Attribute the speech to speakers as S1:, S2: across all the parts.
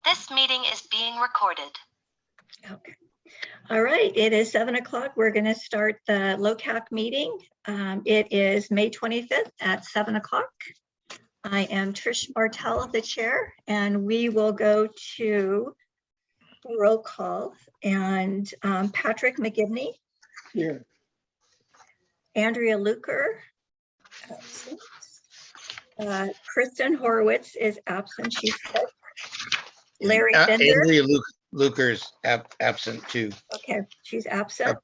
S1: This meeting is being recorded.
S2: Okay. All right, it is 7 o'clock. We're going to start the LOCAC meeting. It is May 25th at 7 o'clock. I am Trish Martell, the chair, and we will go to roll call. And Patrick McGivney.
S3: Here.
S2: Andrea Luker. Absent. Kristen Horowitz is absent. She's sick. Larry Bender.
S3: Andrea Luker's absent too.
S2: Okay, she's absent.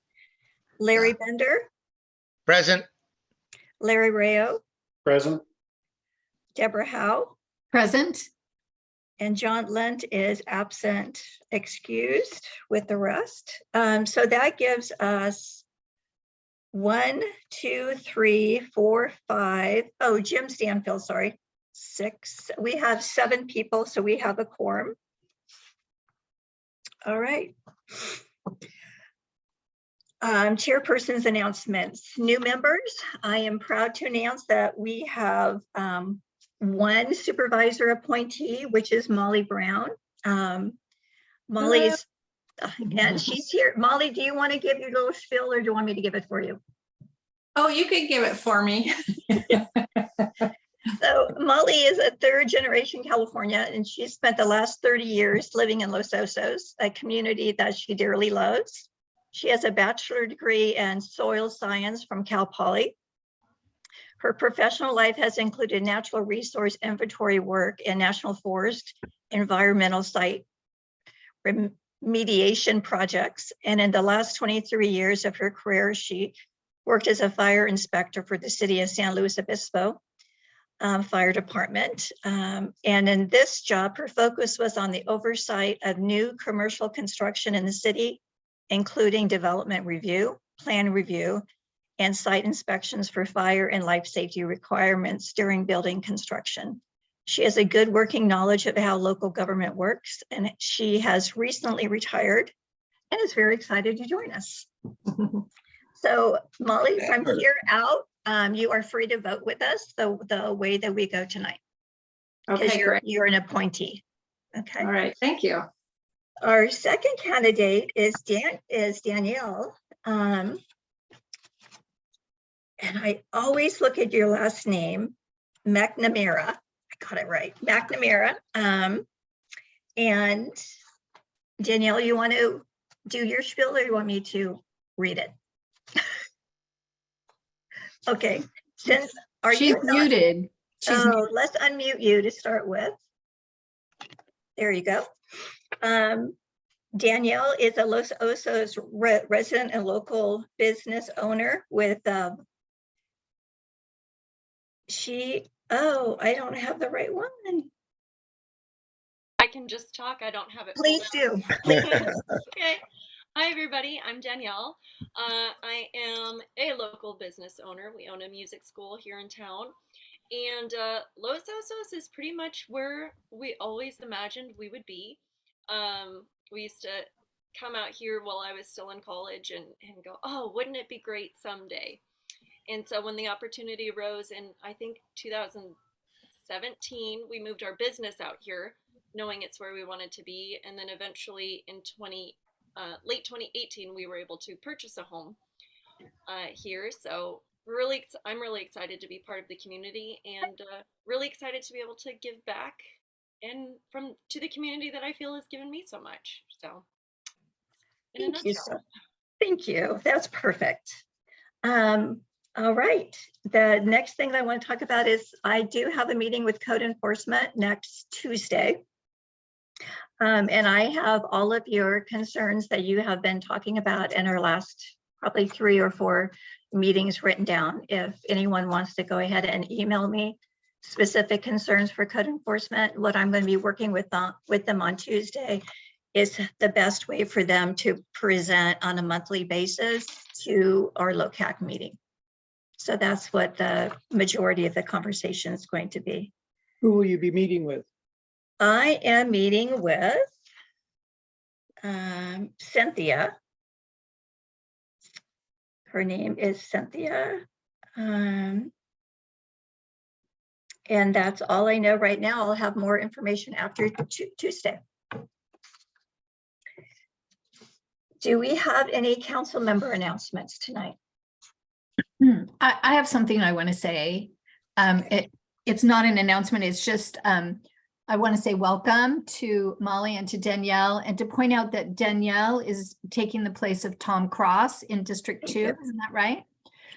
S2: Larry Bender.
S3: Present.
S2: Larry Rayo.
S4: Present.
S2: Deborah Howe.
S5: Present.
S2: And John Lent is absent, excused with the rest. So that gives us 1, 2, 3, 4, 5. Oh, Jim Stanfield, sorry. 6. We have 7 people, so we have a quorum. All right. Chairperson's announcements. New members, I am proud to announce that we have 1 supervisor appointee, which is Molly Brown. Molly's, and she's here. Molly, do you want to give your little spiel or do you want me to give it for you?
S5: Oh, you could give it for me.
S2: So Molly is a 3rd generation California, and she spent the last 30 years living in Los Osos, a community that she dearly loves. She has a bachelor degree in soil science from Cal Poly. Her professional life has included natural resource inventory work in national forest, environmental site remediation projects. And in the last 23 years of her career, she worked as a fire inspector for the city of San Luis Obispo Fire Department. And in this job, her focus was on the oversight of new commercial construction in the city, including development review, plan review, and site inspections for fire and life safety requirements during building construction. She has a good working knowledge of how local government works, and she has recently retired and is very excited to join us. So Molly, from here out, you are free to vote with us the way that we go tonight.
S5: Okay,
S2: you're an appointee. Okay.
S5: All right, thank you.
S2: Our second candidate is Danielle. And I always look at your last name, McNamara. I got it right, McNamara. And Danielle, you want to do your spiel or you want me to read it? Okay, since
S5: She's muted.
S2: Let's unmute you to start with. There you go. Danielle is a Los Osos resident and local business owner with I don't have the right one.
S6: I can just talk. I don't have it.
S2: Please do.
S6: Okay. Hi, everybody. I'm Danielle. I am a local business owner. We own a music school here in town. And Los Osos is pretty much where we always imagined we would be. We used to come out here while I was still in college and go, oh, wouldn't it be great someday? And so when the opportunity arose in, I think, 2017, we moved our business out here, knowing it's where we wanted to be. And then eventually in late 2018, we were able to purchase a home here. So I'm really excited to be part of the community and really excited to be able to give back to the community that I feel has given me so much. So
S2: Thank you. That's perfect. All right. The next thing that I want to talk about is I do have a meeting with code enforcement next Tuesday. And I have all of your concerns that you have been talking about in our last probably 3 or 4 meetings written down. If anyone wants to go ahead and email me specific concerns for code enforcement, what I'm going to be working with them on Tuesday is the best way for them to present on a monthly basis to our LOCAC meeting. So that's what the majority of the conversation is going to be.
S3: Who will you be meeting with?
S2: I am meeting with Cynthia. Her name is Cynthia. And that's all I know right now. I'll have more information after Tuesday. Do we have any council member announcements tonight?
S5: I have something I want to say. It's not an announcement. It's just, I want to say welcome to Molly and to Danielle, and to point out that Danielle is taking the place of Tom Cross in District
S2: Thank
S5: 2.
S2: you.
S5: Isn't that right?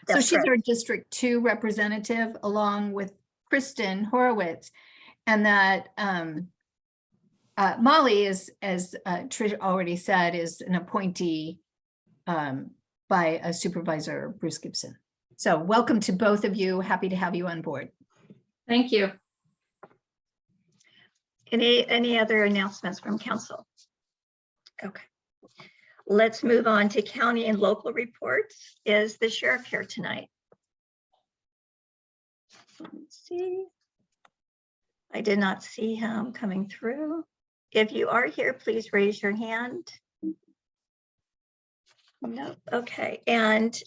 S5: So
S2: That's
S5: she's
S2: correct.
S5: our District 2 representative along with Kristen Horowitz. And that Molly is, as Trish already said, is an appointee by a Supervisor Bruce Gibson. So welcome to both of you. Happy to have you on board.
S4: Thank you.
S2: Any other announcements from council? Okay. Let's move on to county and local reports. Is the sheriff here tonight? Let's see. I did not see him coming through. If you are here, please raise your hand. No, okay. And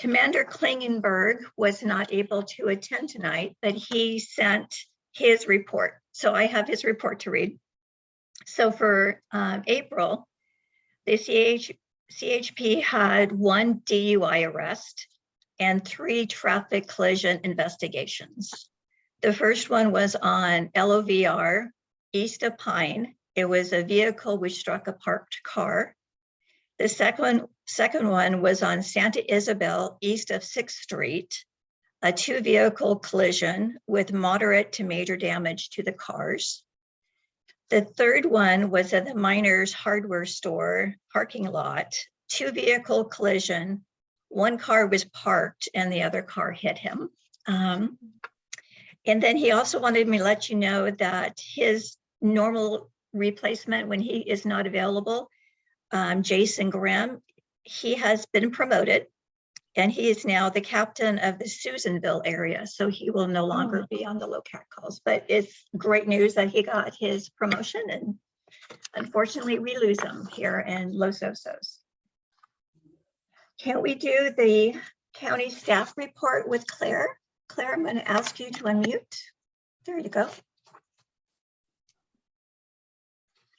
S2: Commander Klingenberg was not able to attend tonight, but he sent his report. So I have his report to read. So for April, the CHP had 1 DUI arrest and 3 traffic collision investigations. The first one was on LOVR east of Pine. It was a vehicle which struck a parked car. The second one was on Santa Isabel east of 6th Street, a 2-vehicle collision with moderate to major damage to the cars. The third one was at the Miners Hardware Store parking lot, 2-vehicle collision. 1 car was parked and the other car hit him. And then he also wanted me to let you know that his normal replacement when he is not available, Jason Grimm, he has been promoted and he is now the captain of the Susanville area. So he will no longer be on the LOCAC calls, but it's great news that he got his promotion, and unfortunately we lose him here in Los Osos. Can we do the county staff report with Claire? Claire, I'm going to ask you to unmute. There you go.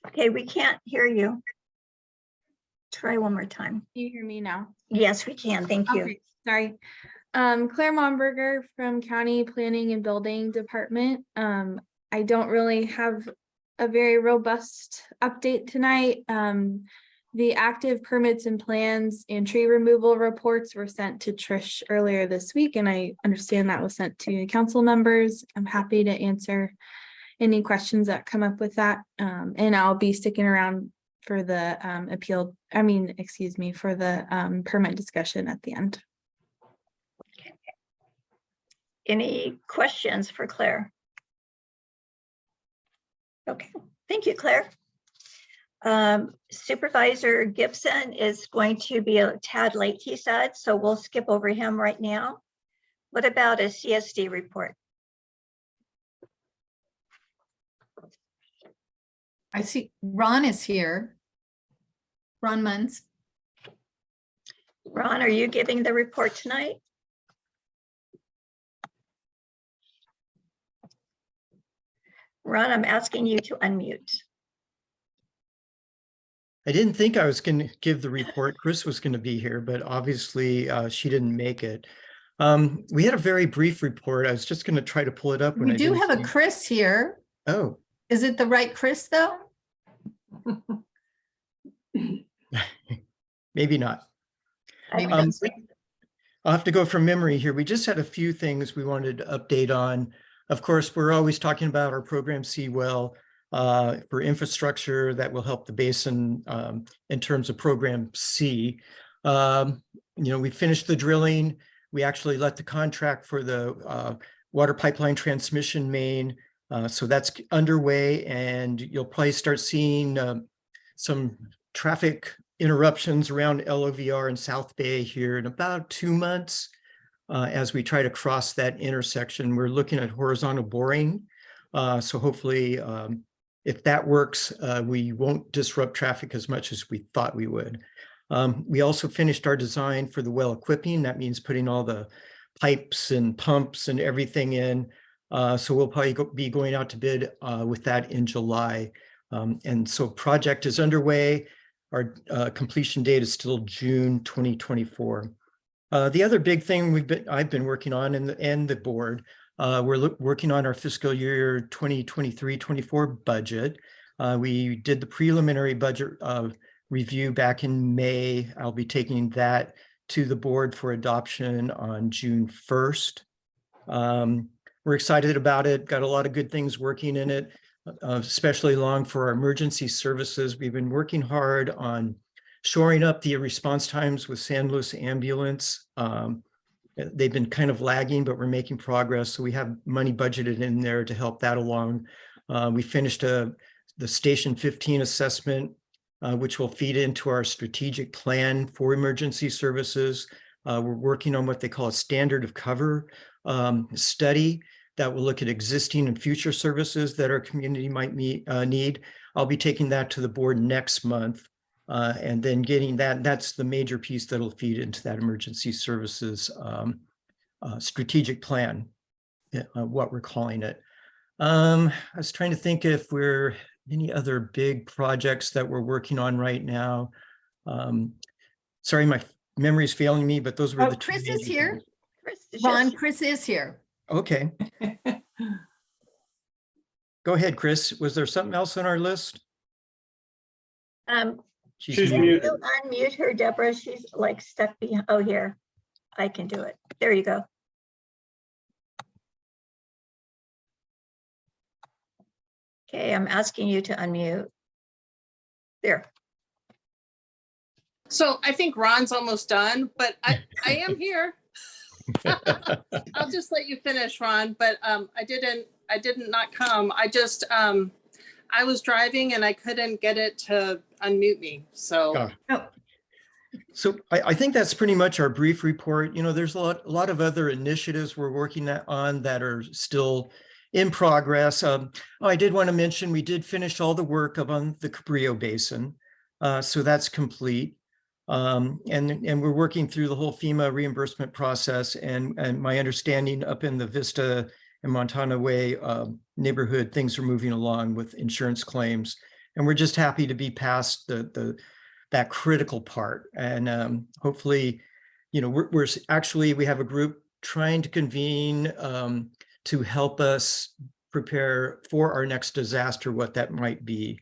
S2: Okay, we can't hear you. Try one more time.
S7: Can you hear me now?
S2: Yes, we can. Thank you.
S7: Okay, sorry. Claire Momberger from County Planning and Building Department. I don't really have a very robust update tonight. The active permits and plans and tree removal reports were sent to Trish earlier this week, and I understand that was sent to council members. I'm happy to answer any questions that come up with that. And I'll be sticking around for the for the permit discussion at the end.
S2: Any questions for Claire? Okay, thank you, Claire. Supervisor Gibson is going to be a tad late, he said, so we'll skip over him right now. What about a CSD report?
S5: I see Ron is here. Ron Munz.
S2: Ron, are you giving the report tonight? Ron, I'm asking you to unmute.
S8: I didn't think I was going to give the report. Chris was going to be here, but obviously she didn't make it. We had a very brief report. I was just going to try to pull it up.
S5: We do have a Chris here.
S8: Oh.
S5: Is it the right Chris though?
S8: Maybe not.
S2: I don't think so.
S8: I'll have to go from memory here. We just had a few things we wanted to update on. Of course, we're always talking about our program Seawell for infrastructure that will help the basin in terms of program C. We finished the drilling. We actually let the contract for the water pipeline transmission main. So that's underway, and you'll probably start seeing some traffic interruptions around LOVR and South Bay here in about 2 months as we try to cross that intersection. We're looking at horizontal boring. So hopefully, if that works, we won't disrupt traffic as much as we thought we would. We also finished our design for the well equipping. That means putting all the pipes and pumps and everything in. So we'll probably be going out to bid with that in July. And so project is underway. our completion date is still June 2024. The other big thing I've been working on and the board, we're working on our fiscal year 2023-24 budget. We did the preliminary budget review back in May. I'll be taking that to the board for adoption on June 1st. We're excited about it, got a lot of good things working in it, especially along for our emergency services. We've been working hard on shoring up the response times with San Luis Ambulance. They've been kind of lagging, but we're making progress. So we have money budgeted in there to help that along. We finished the Station 15 assessment, which will feed into our strategic plan for emergency services. We're working on what they call a standard of cover study that will look at existing and future services that our community might need. I'll be taking that to the board next month. And then getting that's the major piece that'll feed into that emergency services strategic plan, what we're calling it. I was trying to think if we're any other big projects that we're working on right now. Sorry, my memory's failing me, but those were the two
S5: Chris is
S8: major
S5: here.
S8: things.
S2: Chris is
S5: Ron,
S2: just-
S5: Chris is here.
S8: Okay. Go ahead, Chris. Was there something else on our list?
S3: She's
S2: Can
S3: muted.
S2: you unmute her, Deborah? She's like stuck behind. Oh, here. I can do it. There you go. Okay, I'm asking you to unmute. There.
S4: So I think Ron's almost done, but I am here. I'll just let you finish, Ron, but I didn't not come. I was driving and I couldn't get it to unmute me, so.
S8: Oh. So I think that's pretty much our brief report. You know, there's a lot of other initiatives we're working on that are still in progress. I did want to mention we did finish all the work up on the Cabrillo Basin. So that's complete. And we're working through the whole FEMA reimbursement process. And my understanding up in the Vista and Montana Way neighborhood, things are moving along with insurance claims. And we're just happy to be past that critical part. And hopefully, you know, we have a group trying to convene to help us prepare for our next disaster, what that might be,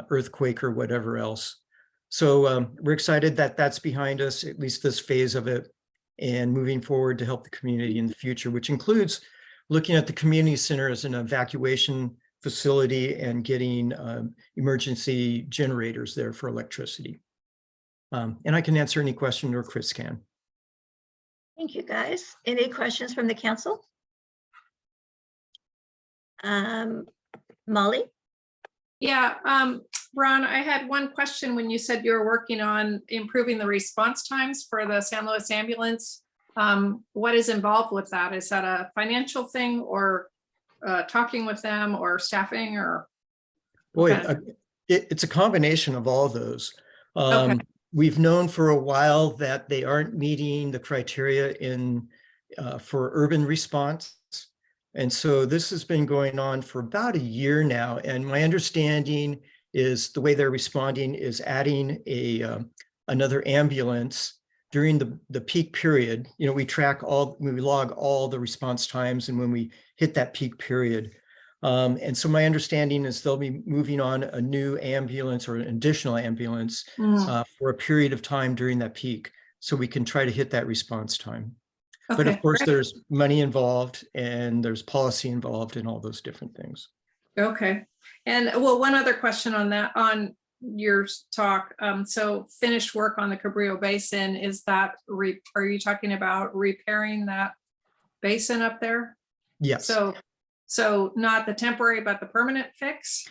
S8: earthquake or whatever else. So we're excited that that's behind us, at least this phase of it, and moving forward to help the community in the future, which includes looking at the community center as an evacuation facility and getting emergency generators there for electricity. And I can answer any question, or Chris can.
S2: Thank you, guys. Any questions from the council? Molly?
S9: Yeah, Ron, I had one question when you said you were working on improving the response times for the San Luis ambulance. What is involved with that? Is that a financial thing, or talking with them, or staffing, or?
S8: Boy,
S9: Okay.
S8: it's a combination of all those.
S9: Okay.
S8: We've known for a while that they aren't meeting the criteria for urban response. And so this has been going on for about a year now. And my understanding is the way they're responding is adding another ambulance during the peak period. You know, we log all the response times and when we hit that peak period. And so my understanding is they'll be moving on a new ambulance or an additional ambulance for a period of time during that peak, so we can try to hit that response time. But of course, there's money involved and there's policy involved in all those different things.
S9: Okay. And well, one other question on that, on your talk. So finished work on the Cabrillo Basin, is that, are you talking about repairing that basin up there?
S8: Yes.
S9: So not the temporary, but the permanent fix?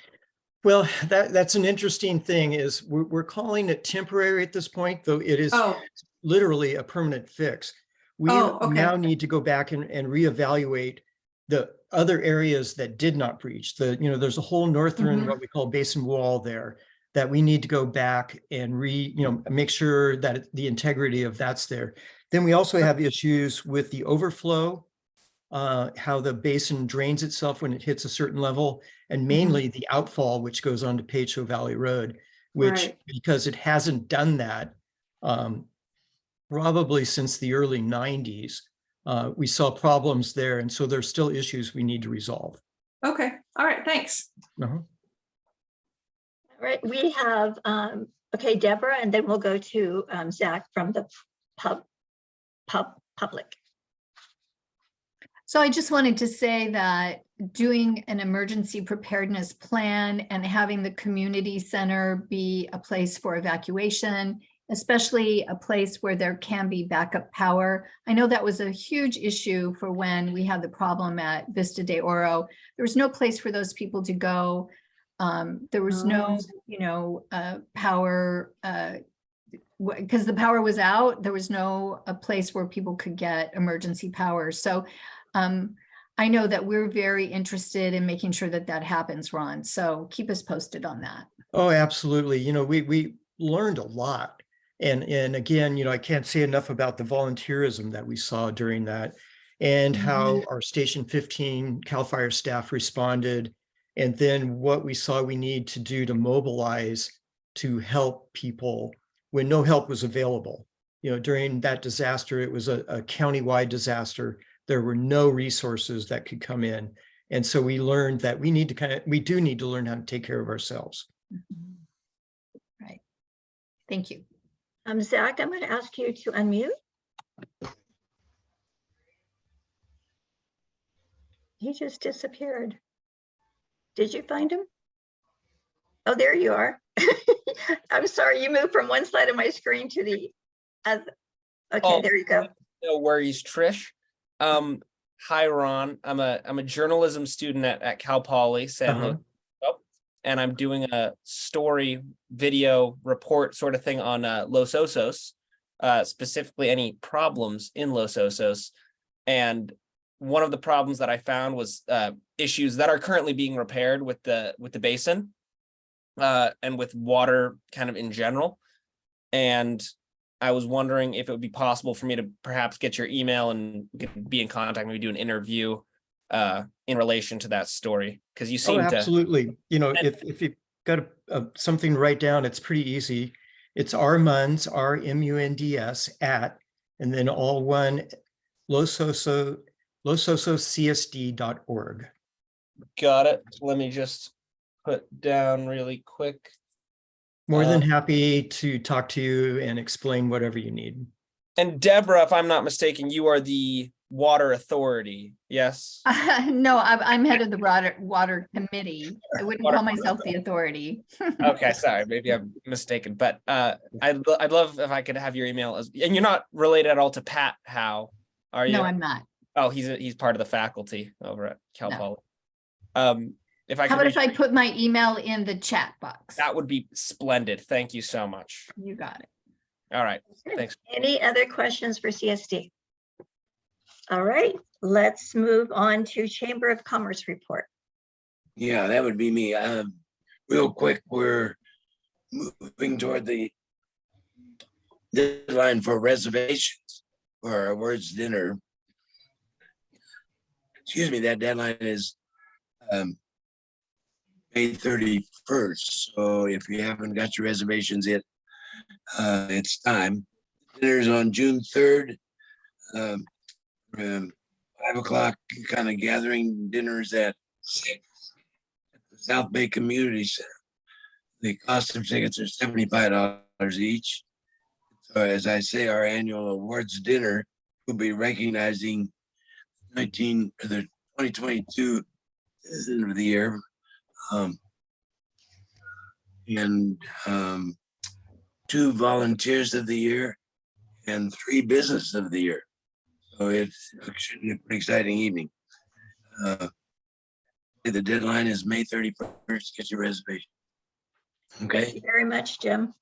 S8: Well, that's an interesting thing, is we're calling it temporary at this point, though it is literally a permanent fix. We now need to go back and reevaluate the other areas that did not breach. There's a whole northern, what we call basin wall there, that we need to go back and make sure that the integrity of that's there. Then we also have issues with the overflow, how the basin drains itself when it hits a certain level, and mainly the outfall, which goes on to Pacho Valley Road. which,
S9: Right.
S8: because it hasn't done that probably since the early 90s, we saw problems there. And so there's still issues we need to resolve.
S9: Okay, all right, thanks.
S8: Uh-huh.
S2: All right, we have, okay, Deborah, and then we'll go to Zach from the public.
S5: So I just wanted to say that doing an emergency preparedness plan and having the community center be a place for evacuation, especially a place where there can be backup power. I know that was a huge issue for when we had the problem at Vista de Oro. There was no place for those people to go. There was no, power, because the power was out. There was a place where people could get emergency power. So I know that we're very interested in making sure that that happens, Ron. So keep us posted on that.
S8: Oh, absolutely. We learned a lot. And again, I can't say enough about the volunteerism that we saw during that and how our Station 15 CAL FIRE staff responded. And then what we saw we need to do to mobilize to help people when no help was available. During that disaster, it was a countywide disaster. There were no resources that could come in. And so we learned that we do need to learn how to take care of ourselves.
S5: Right. Thank you.
S2: Zach, I'm going to ask you to unmute. He just disappeared. Did you find him? Oh, there you are. I'm sorry, you moved from one side of my screen to the other. Okay, there you go.
S10: No worries, Trish. Hi, Ron. I'm a journalism student at Cal Poly San Luis, and I'm doing a story video report sort of thing on Los Osos, specifically any problems in Los Osos. And one of the problems that I found was issues that are currently being repaired with the basin and with water kind of in general. And I was wondering if it would be possible for me to perhaps get your email and we could be in contact, maybe do an interview in relation to that story, because you seem to.
S8: Absolutely. If you've got something to write down, it's pretty easy. It's RMUNDS, RMUNDS at, and then all one, losososcsd.org.
S10: Got it. Let me just put down really quick.
S8: More than happy to talk to you and explain whatever you need.
S10: And Deborah, if I'm not mistaken, you are the water authority, yes?
S5: No, I'm head of the water committee. I wouldn't call myself the authority.
S10: Okay, sorry, maybe I'm mistaken, but I'd love if I could have your email. And you're not related at all to Pat Howe, are you?
S5: No, I'm not.
S10: Oh, he's part of the faculty over at Cal Poly. If I
S5: How
S10: could
S5: about if I put my email in the chat box?
S10: that would be splendid. Thank you so much.
S5: You got it.
S10: All right, thanks.
S2: Any other questions for CSD? All right, let's move on to Chamber of Commerce report.
S11: Yeah, that would be me. Real quick, we're moving toward the deadline for reservations for our awards dinner. Excuse me, that deadline is May 31st. So if you haven't got your reservations yet, it's time. Dinner's on June 3rd. 5 o'clock kind of gathering, dinners at 6 at the South Bay Community Center. The cost of tickets are $75 each. So as I say, our annual awards dinner will be recognizing the 2022 Citizen of the Year and 2 Volunteers of the Year and 3 Business of the Year. So it should be a pretty exciting evening. The deadline is May 31st. Get your reservation. Okay.
S2: Thank you very much, Jim.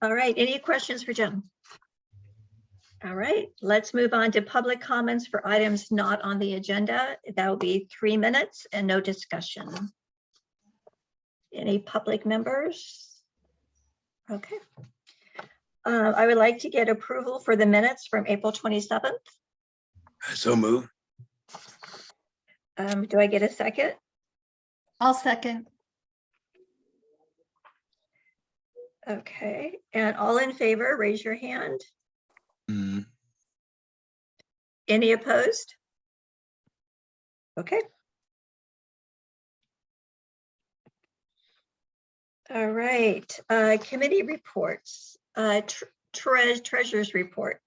S2: All right, any questions for Jim? All right, let's move on to public comments for items not on the agenda. That will be 3 minutes and no discussion. Any public members? Okay. I would like to get approval for the minutes from April 27th.
S11: So move.
S2: Do I get a second?
S5: I'll second.
S2: Okay, and all in favor, raise your hand.
S11: Mm,
S2: Any opposed? Okay. All right, committee reports, treasurer's report.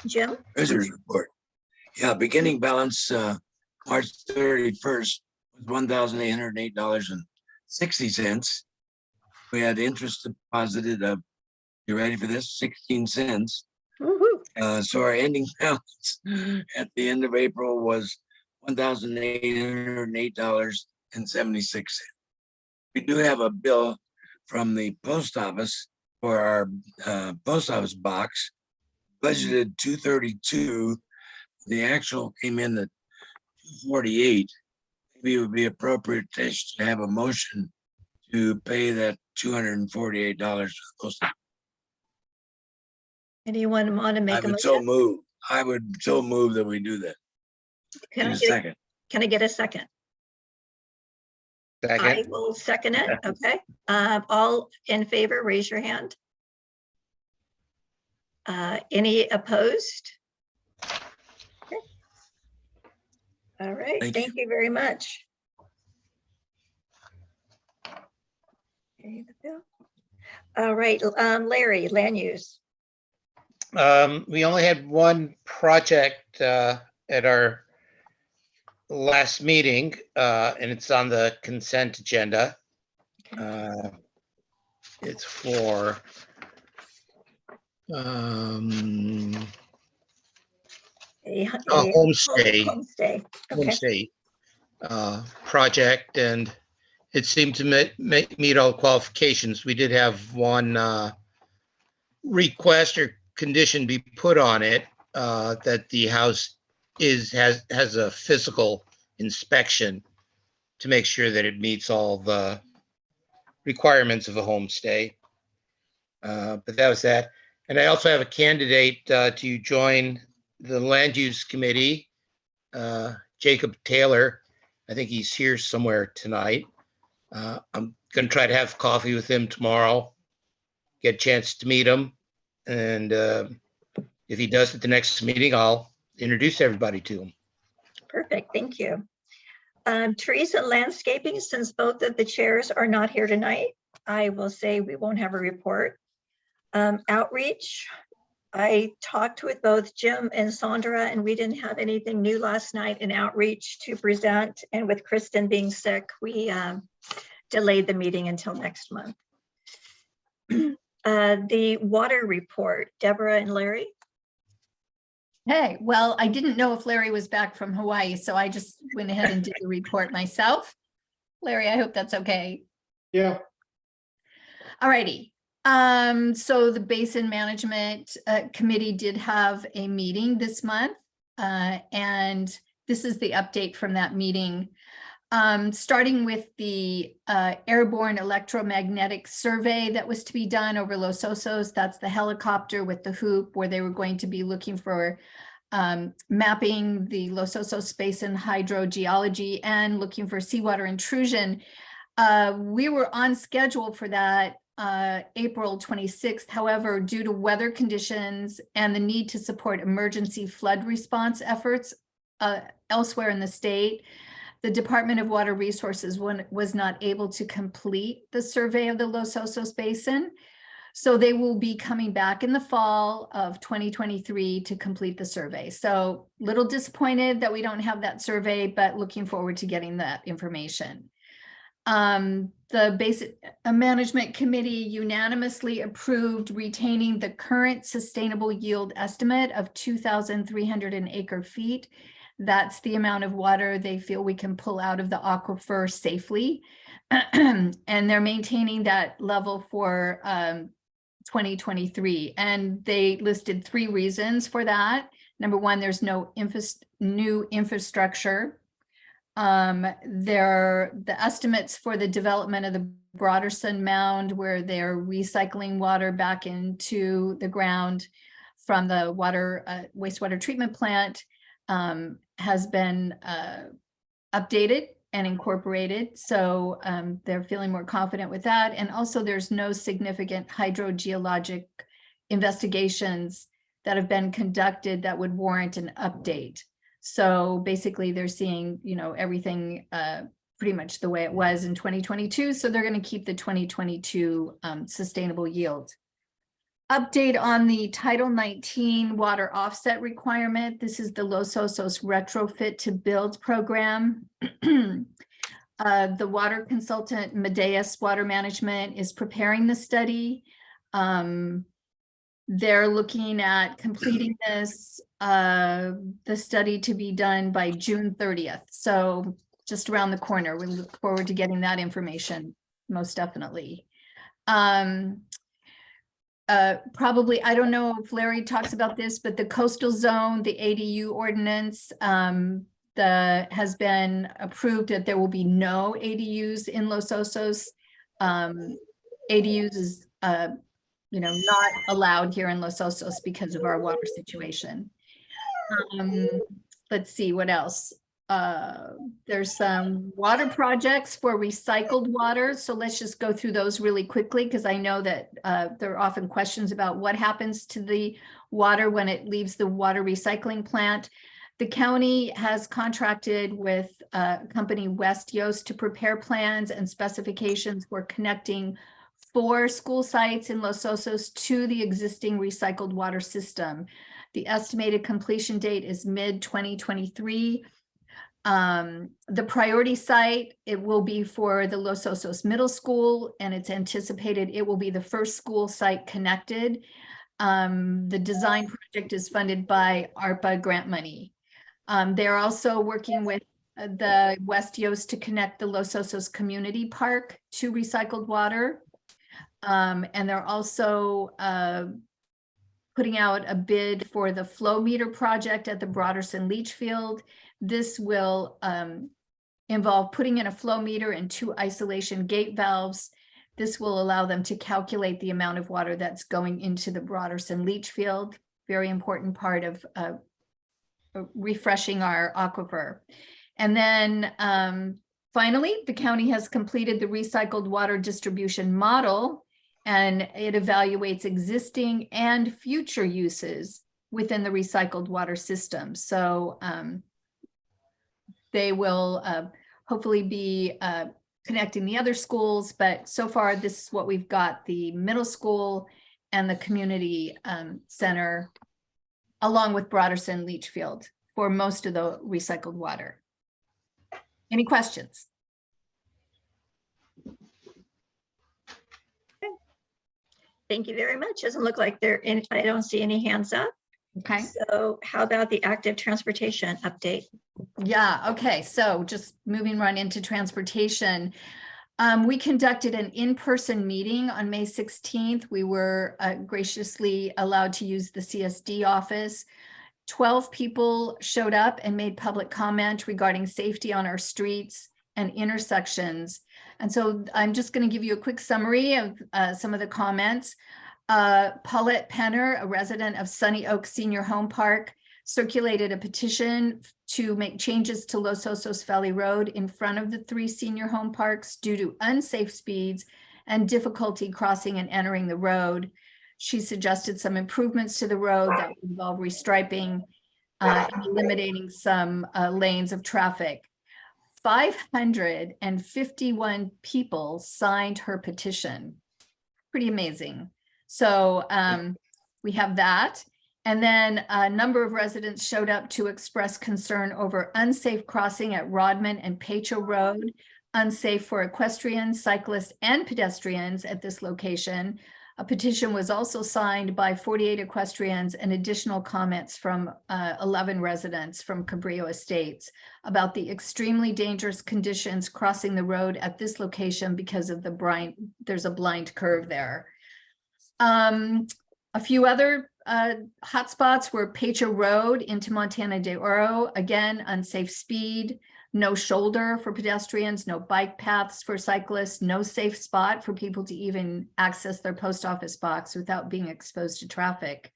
S2: Jim?
S11: Treasurer's report. Yeah, beginning balance, March 31st was $1,808.60. We had interest deposited of, you ready for this? 16 cents.
S2: Woo-hoo.
S11: So our ending balance at the end of April was $1,808.76. We do have a bill from the post office for our post office box, budgeted 232. The actual came in at 248. Maybe it would be appropriate to have a motion to pay that $248 to the post office.
S2: Anyone want to
S11: I
S2: make a
S11: would so
S2: motion?
S11: move. I would so move that we do that.
S2: Can
S11: In
S2: I
S11: a
S2: get
S11: second.
S2: can I get a second? I
S3: Second.
S2: will second it. Okay. All in favor, raise your hand. Any opposed? Okay. All right,
S11: Thank
S2: thank you very much. Okay, the bill. All right, Larry, land use.
S3: We only had one project at our last meeting, and it's on the consent agenda. It's for a homestay
S2: Homestay.
S3: Project, and it seemed to meet all qualifications. We did have one request or condition be put on it, that the house has a physical inspection to make sure that it meets all the requirements of a homestay. But that was that. And I also have a candidate to join the land use committee, Jacob Taylor. I think he's here somewhere tonight. I'm going to try to have coffee with him tomorrow, get a chance to meet him. And if he does at the next meeting, I'll introduce everybody to him.
S2: Perfect, thank you. Trees and landscaping, since both of the chairs are not here tonight, I will say we won't have a report. Outreach, I talked with both Jim and Sandra, and we didn't have anything new last night in outreach to present. And with Kristen being sick, we delayed the meeting until next month. The water report, Deborah and Larry.
S5: Hey, well, I didn't know if Larry was back from Hawaii, so I just went ahead and did the report myself. Larry, I hope that's okay.
S3: Yeah.
S5: All righty. So the Basin Management Committee did have a meeting this month, and this is the update from that meeting. Starting with the airborne electromagnetic survey that was to be done over Los Osos. That's the helicopter with the hoop, where they were going to be looking for mapping the Los Osos Basin hydrogeology and looking for seawater intrusion. We were on schedule for that April 26th. However, due to weather conditions and the need to support emergency flood response efforts elsewhere in the state, the Department of Water Resources was not able to complete the survey of the Los Osos Basin. So they will be coming back in the fall of 2023 to complete the survey. So little disappointed that we don't have that survey, but looking forward to getting that information. The Basin Management Committee unanimously approved retaining the current sustainable yield estimate of 2,300 an acre feet. That's the amount of water they feel we can pull out of the aquifer safely. And they're maintaining that level for 2023. And they listed 3 reasons for that. Number one, there's no new infrastructure. The estimates for the development of the Broderson Mound, where they're recycling water back into the ground from the wastewater treatment plant, has been updated, and incorporated. So they're feeling more confident with that. And also there's no significant hydrogeologic investigations that have been conducted that would warrant an update. So basically they're seeing, everything pretty much the way it was in 2022. So they're going to keep the 2022 sustainable yield. Update on the Title 19 water offset requirement. This is the Los Osos retrofit to build program. The water consultant, Medeas Water Management, is preparing the study. They're looking at completing this, the study to be done by June 30th. So just around the corner. We look forward to getting that information, most definitely. Probably, I don't know if Larry talks about this, but the coastal zone, the ADU ordinance, has been approved that there will be no ADUs in Los Osos. ADUs is, not allowed here in Los Osos because of our water situation. Let's see what else. There's some water projects for recycled water. So let's just go through those really quickly, because I know that there are often questions about what happens to the water when it leaves the water recycling plant. The county has contracted with company West Yost to prepare plans and specifications for connecting 4 school sites in Los Osos to the existing recycled water system. The estimated completion date is mid-2023. The priority site, it will be for the Los Osos Middle School, and it's anticipated it will be the first school site connected. The design project is funded by ARPA grant money. They're also working with the West Yost to connect the Los Osos Community Park to recycled water. And they're also putting out a bid for the flow meter project at the Broderson Leach Field. This will involve putting in a flow meter and 2 isolation gate valves. This will allow them to calculate the amount of water that's going into the Broderson Leach Field. Very important part of refreshing our aquifer. And then finally, the county has completed the recycled water distribution model, and it evaluates existing and future uses within the recycled water system. So they will hopefully be connecting the other schools, but so far this is what we've got: the middle school and the community center, along with Broderson Leach Field for most of the recycled water. Any questions?
S2: Thank you very much. Doesn't look like I don't see any hands up.
S5: Okay.
S2: So how about the active transportation update?
S5: Yeah, okay. So just moving right into transportation. We conducted an in-person meeting on May 16th. We were graciously allowed to use the CSD office. 12 people showed up and made public comment regarding safety on our streets and intersections. And so I'm just going to give you a quick summary of some of the comments. Paulette Penner, a resident of Sunny Oak Senior Home Park, circulated a petition to make changes to Los Osos Valley Road in front of the 3 senior home parks due to unsafe speeds and difficulty crossing and entering the road. She suggested some improvements to the road that would involve restriping and eliminating some lanes of traffic. 551 people signed her petition. Pretty amazing. So we have that. And then a number of residents showed up to express concern over unsafe crossing at Rodman and Pacho Road, unsafe for equestrians, cyclists, and pedestrians at this location. A petition was also signed by 48 equestrians and additional comments from 11 residents from Cabrillo Estates about the extremely dangerous conditions crossing the road at this location because of there's a blind curve there. A few other hotspots were Pacho Road into Montana de Oro, again, unsafe speed, no shoulder for pedestrians, no bike paths for cyclists, no safe spot for people to even access their post office box without being exposed to traffic.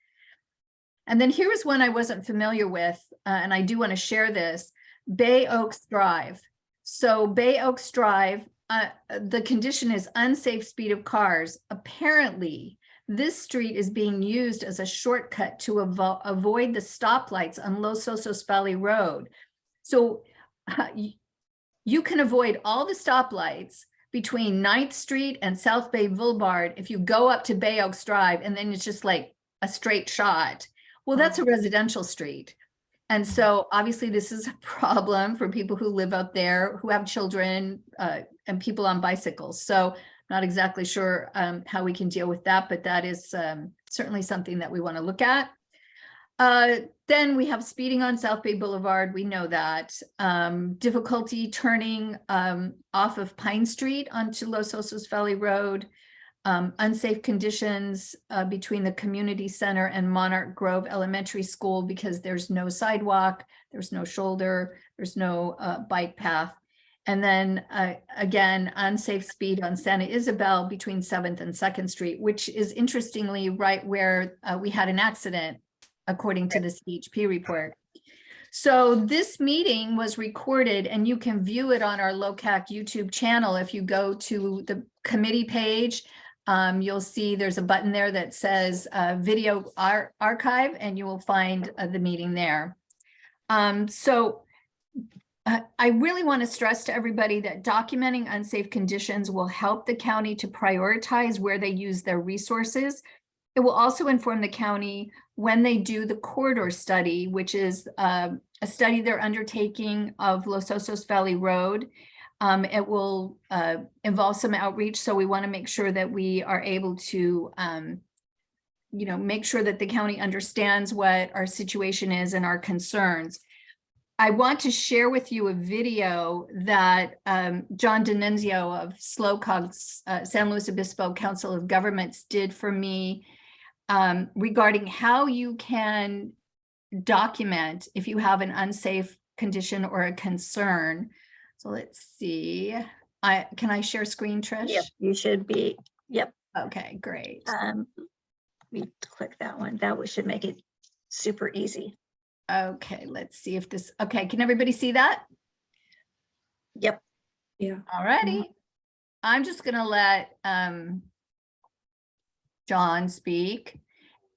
S5: And then here's one I wasn't familiar with, and I do want to share this: Bay Oaks Drive. So Bay Oaks Drive, the condition is unsafe speed of cars. Apparently, this street is being used as a shortcut to avoid the stoplights on Los Osos Valley Road. So you can avoid all the stoplights between 9th Street and South Bay Boulevard if you go up to Bay Oaks Drive, and then it's just like a straight shot. Well, that's a residential street. And so obviously this is a problem for people who live out there, who have children and people on bicycles. So not exactly sure how we can deal with that, but that is certainly something that we want to look at. Then we have speeding on South Bay Boulevard. We know that. Difficulty turning off of Pine Street onto Los Osos Valley Road. Unsafe conditions between the community center and Monarch Grove Elementary School because there's no sidewalk, there's no shoulder, there's no bike path. And then again, unsafe speed on Santa Isabel between 7th and 2nd Street, which is interestingly right where we had an accident, according to the CHP report. So this meeting was recorded and you can view it on our LOCAC YouTube channel. If you go to the committee page, you'll see there's a button there that says video archive, and you will find the meeting there. So I really want to stress to everybody that documenting unsafe conditions will help the county to prioritize where they use their resources. It will also inform the county when they do the corridor study, which is a study they're undertaking of Los Osos Valley Road. It will involve some outreach, so we want to make sure that we are able to, make sure that the county understands what our situation is and our concerns. I want to share with you a video that John D'Annunzio of SLOCOG's San Luis Obispo Council of Governments did for me regarding how you can document if you have an unsafe condition or a concern. So let's see. Can I share screen, Trish?
S2: Yep, you should be. Yep.
S5: Okay, great.
S2: Let me click that one. That should make it super easy.
S5: Okay, let's see if this, okay, can everybody see that?
S2: Yep.
S7: Yeah.
S5: All righty. I'm just gonna let John speak,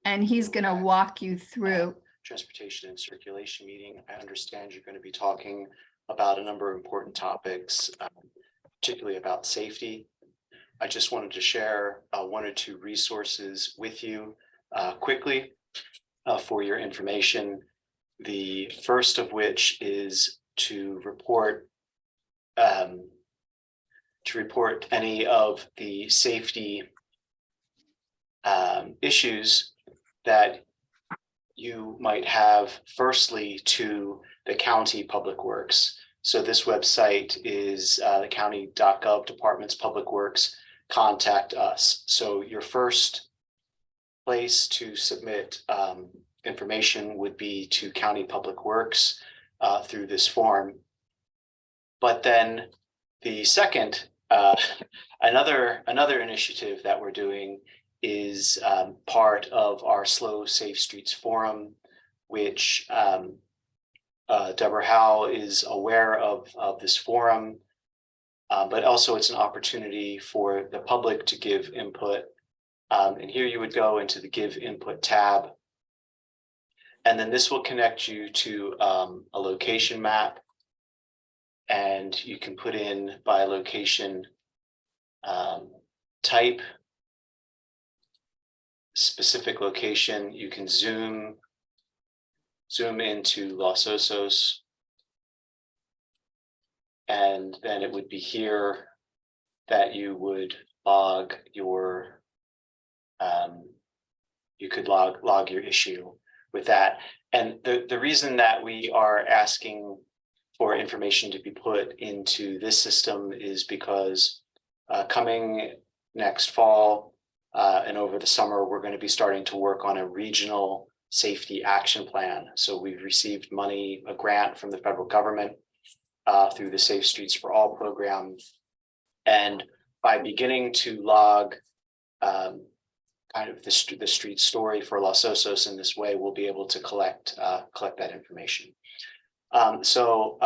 S5: and he's gonna walk you through.
S12: Transportation and circulation meeting. I understand you're going to be talking about a number of important topics, particularly about safety. I just wanted to share one or two resources with you quickly for your information. The first of which is to report any of the safety issues that you might have, firstly, to the county public works. So this website is the county.gov Departments Public Works. Contact us. So your first place to submit information would be to County Public Works through this form. But then the second, another initiative that we're doing is part of our Slow Safe Streets Forum, which Deborah Howe is aware of this forum, but also it's an opportunity for the public to give input. And here you would go into the Give Input tab. And then this will connect you to a location map. And you can put in by location type, specific location. You can zoom into Los Osos, and then it would be here that you would log your you could log your issue with that. And the reason that we are asking for information to be put into this system is because coming next fall and over the summer, we're going to be starting to work on a regional safety action plan. So we've received money, a grant from the federal government through the Safe Streets for All program. And by beginning to log kind of the street story for Los Osos in this way, we'll be able to collect that information. So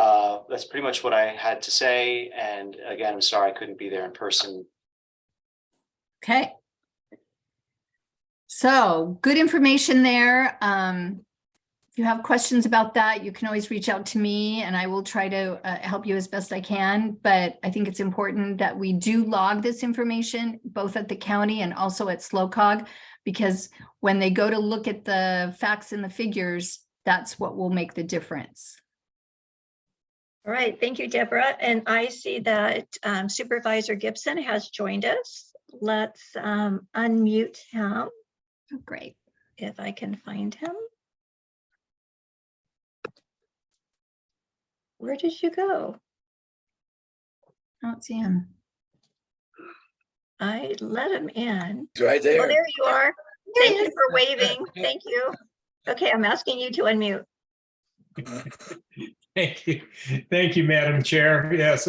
S12: that's pretty much what I had to say. And again, I'm sorry I couldn't be there in person.
S5: Okay. So good information there. If you have questions about that, you can always reach out to me and I will try to help you as best I can. But I think it's important that we do log this information both at the county and also at SLOCAG, because when they go to look at the facts and the figures, that's what will make the difference.
S2: All right, thank you, Deborah. And I see that Supervisor Gibson has joined us. Let's unmute him.
S5: Oh, great.
S2: If I can find him. Where did you go?
S5: I don't see him.
S2: I let him in.
S11: It's right
S2: Oh,
S11: there.
S2: there you are.
S5: There he
S2: Thank you
S5: is.
S2: for waving. Thank you. Okay, I'm asking you to unmute.
S13: Thank you, Madam Chair. Yes,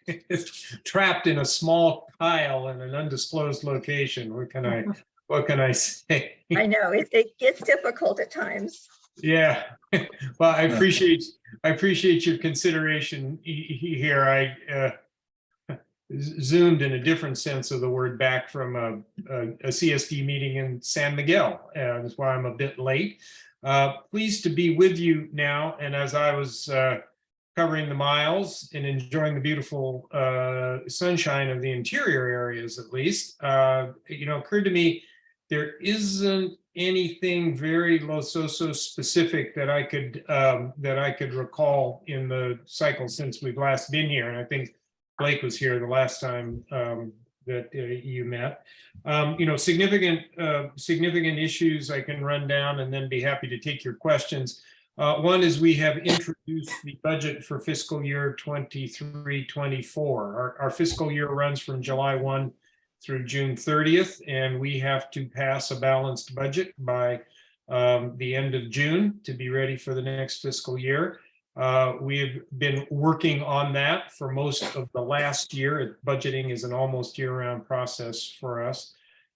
S13: it's trapped in a small pile in an undisclosed location. What can I say?
S2: I know it gets difficult at times.
S13: Yeah, well, I appreciate your consideration here. I zoomed in a different sense of the word back from a CSD meeting in San Miguel. That's why I'm a bit late. Pleased to be with you now. And as I was covering the miles and enjoying the beautiful sunshine of the interior areas, at least, occurred to me there isn't anything very Los Osos specific that I could recall in the cycle since we've last been here. And I think Blake was here the last time that you met. Significant issues I can run down and then be happy to take your questions. One is we have introduced the budget for fiscal year 23-24. Our fiscal year runs from July 1 through June 30th, and we have to pass a balanced budget by the end of June to be ready for the next fiscal year. We've been working on that for most of the last year. Budgeting is an almost year-round process for us.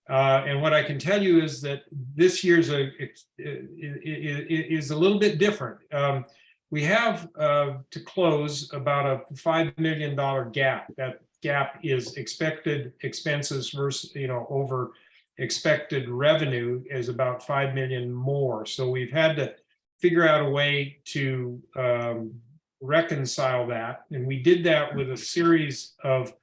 S13: And what I can tell you is that this year's is a little bit different. We have to close about a $5 million gap. That gap is expected expenses versus, over expected revenue is about 5 million more. So we've had to figure out a way to reconcile that. And we did that with a series of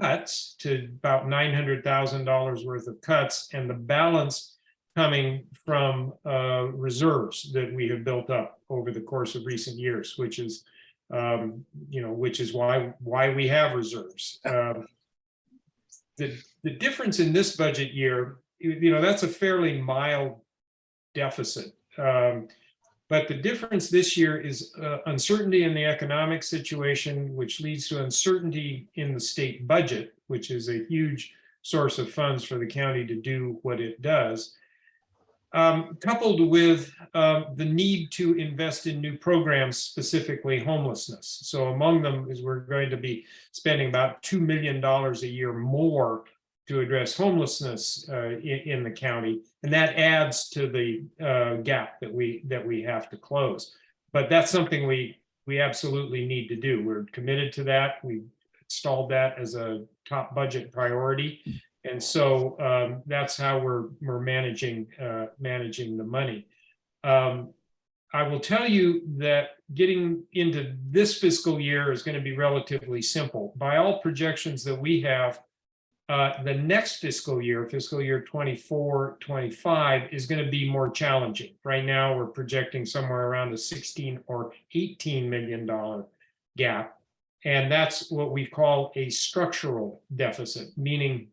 S13: cuts to about $900,000 worth of cuts, and the balance coming from reserves that we have built up over the course of recent years, which is why we have reserves. The difference in this budget year, that's a fairly mild deficit. But the difference this year is uncertainty in the economic situation, which leads to uncertainty in the state budget, which is a huge source of funds for the county to do what it does, coupled with the need to invest in new programs, specifically homelessness. So among them is we're going to be spending about $2 million a year more to address homelessness in the county, and that adds to the gap that we have to close. But that's something we absolutely need to do. We're committed to that. We installed that as a top budget priority, and so that's how we're managing the money. I will tell you that getting into this fiscal year is going to be relatively simple. By all projections that we have, the next fiscal year 24-25, is going to be more challenging. Right now, we're projecting somewhere around a $16 or $18 million gap. And that's what we call a structural deficit, meaning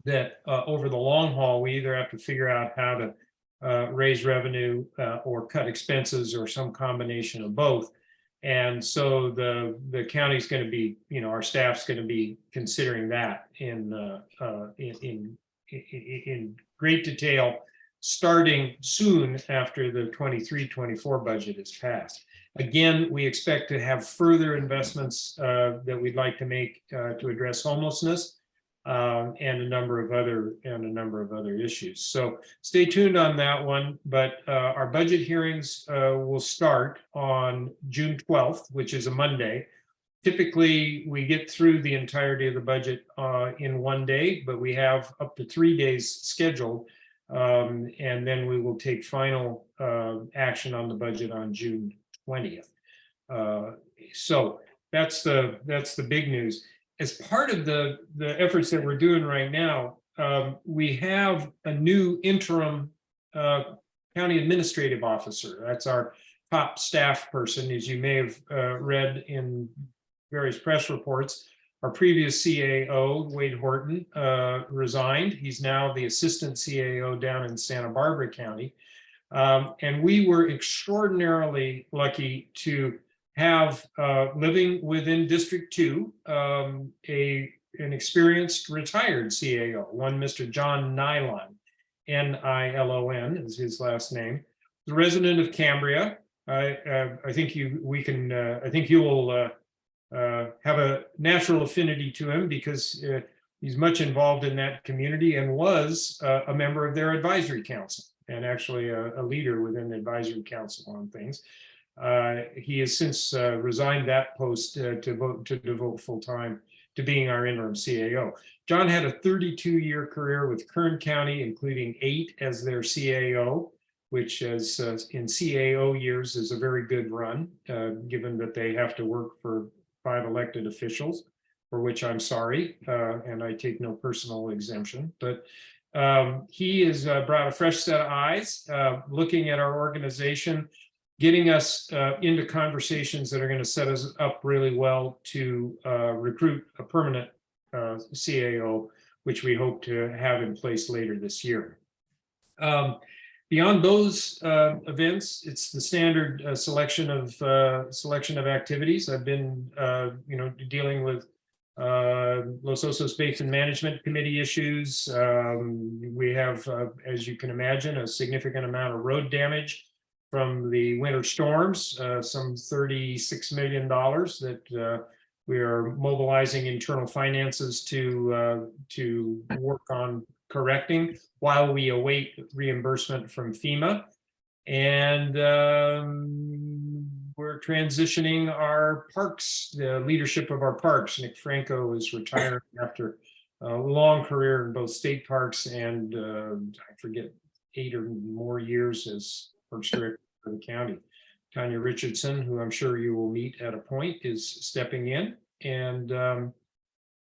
S13: that over the long haul, we either have to figure out how to raise revenue or cut expenses or some combination of both. And so the county's going to be, our staff's going to be considering that in great detail, starting soon after the 23-24 budget is passed. Again, we expect to have further investments that we'd like to make to address homelessness. and a number of other issues. So stay tuned on that one. But our budget hearings will start on June 12th, which is a Monday. Typically, we get through the entirety of the budget in one day, but we have up to 3 days scheduled. And then we will take final action on the budget on June 20th. So that's the big news. As part of the efforts that we're doing right now, we have a new interim county administrative officer. That's our top staff person, as you may have read in various press reports. Our previous CAO, Wade Horton, resigned. He's now the assistant CAO down in Santa Barbara County. And we were extraordinarily lucky to have, living within District 2, an experienced retired CAO, one Mr. John Nylon, Nilon is his last name, the resident of Cambria. I think you will have a natural affinity to him because he's much involved in that community and was a member of their advisory council and actually a leader within the advisory council on things. He has since resigned that post to devote full time to being our interim CAO. John had a 32-year career with Kern County, including 8 as their CAO, which is in CAO years is a very good run, given that they have to work for 5 elected officials, for which I'm sorry, and I take no personal exemption. But he has brought a fresh set of eyes, looking at our organization, getting us into conversations that are going to set us up really well to recruit a permanent CAO, which we hope to have in place later this year. Beyond those events, it's the standard selection of activities. I've been, dealing with Los Osos Basin Management Committee issues. We have, as you can imagine, a significant amount of road damage from the winter storms, some $36 million that we are mobilizing internal finances to work on correcting while we await reimbursement from FEMA. And we're transitioning our parks, the leadership of our parks. Nick Franco is retiring after a long career in both state parks and I forget 8 or more years as Parks Director for the county. Tanya Richardson, who I'm sure you will meet at a point, is stepping in. And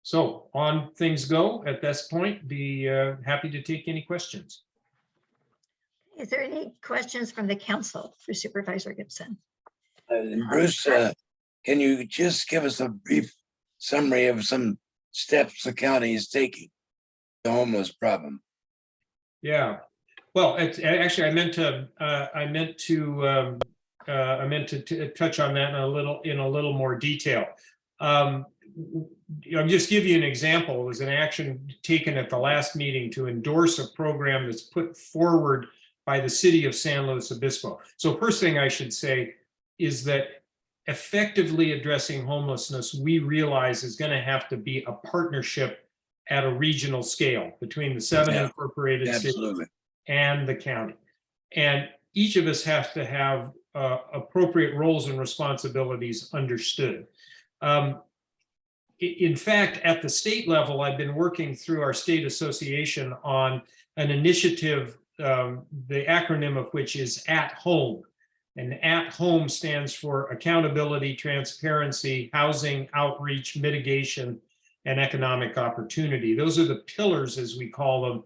S13: so on things go at this point. Be happy to take any questions.
S2: Is there any questions from the council for Supervisor Gibson?
S11: Bruce, can you just give us a brief summary of some steps the county is taking the homeless problem?
S13: Yeah, well, actually, I meant to touch on that in a little more detail. I'll just give you an example. It was an action taken at the last meeting to endorse a program that's put forward by the city of San Luis Obispo. So first thing I should say is that effectively addressing homelessness, we realize is going to have to be a partnership at a regional scale between the 7 incorporated cities and the county. And each of us has to have appropriate roles and responsibilities understood. In fact, at the state level, I've been working through our state association on an initiative, the acronym of which is At Home. And At Home stands for accountability, transparency, housing, outreach, mitigation, and economic opportunity. Those are the pillars, as we call them,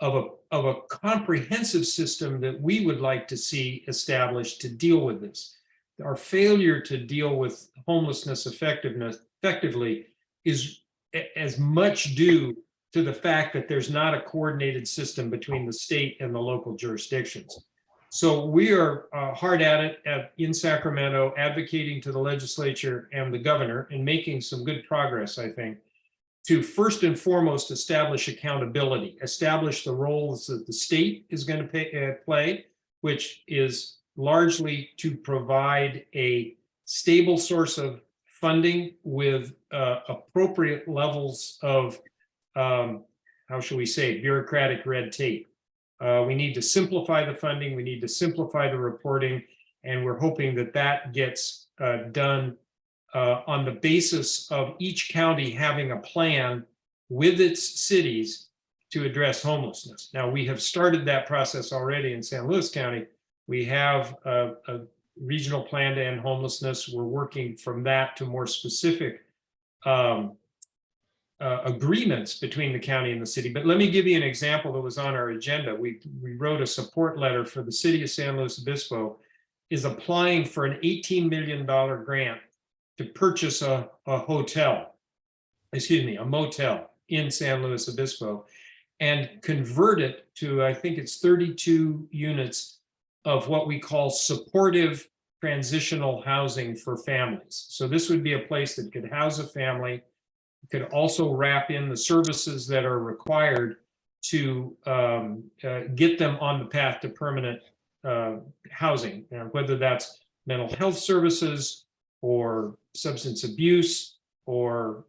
S13: of a comprehensive system that we would like to see established to deal with this. Our failure to deal with homelessness effectively is as much due to the fact that there's not a coordinated system between the state and the local jurisdictions. So we are hard at it in Sacramento, advocating to the legislature and the governor and making some good progress, I think, to first and foremost establish accountability, establish the roles that the state is going to play, which is largely to provide a stable source of funding with appropriate levels of how shall we say, bureaucratic red tape. We need to simplify the funding. We need to simplify the reporting. And we're hoping that that gets done on the basis of each county having a plan with its cities to address homelessness. Now, we have started that process already in San Luis County. We have a regional plan to end homelessness. We're working from that to more specific agreements between the county and the city. But let me give you an example that was on our agenda. We wrote a support letter for the city of San Luis Obispo is applying for an $18 million grant to purchase a motel in San Luis Obispo and convert it to, I think it's 32 units of what we call supportive transitional housing for families. So this would be a place that could house a family, could also wrap in the services that are required to get them on the path to permanent housing, whether that's mental health services or substance abuse or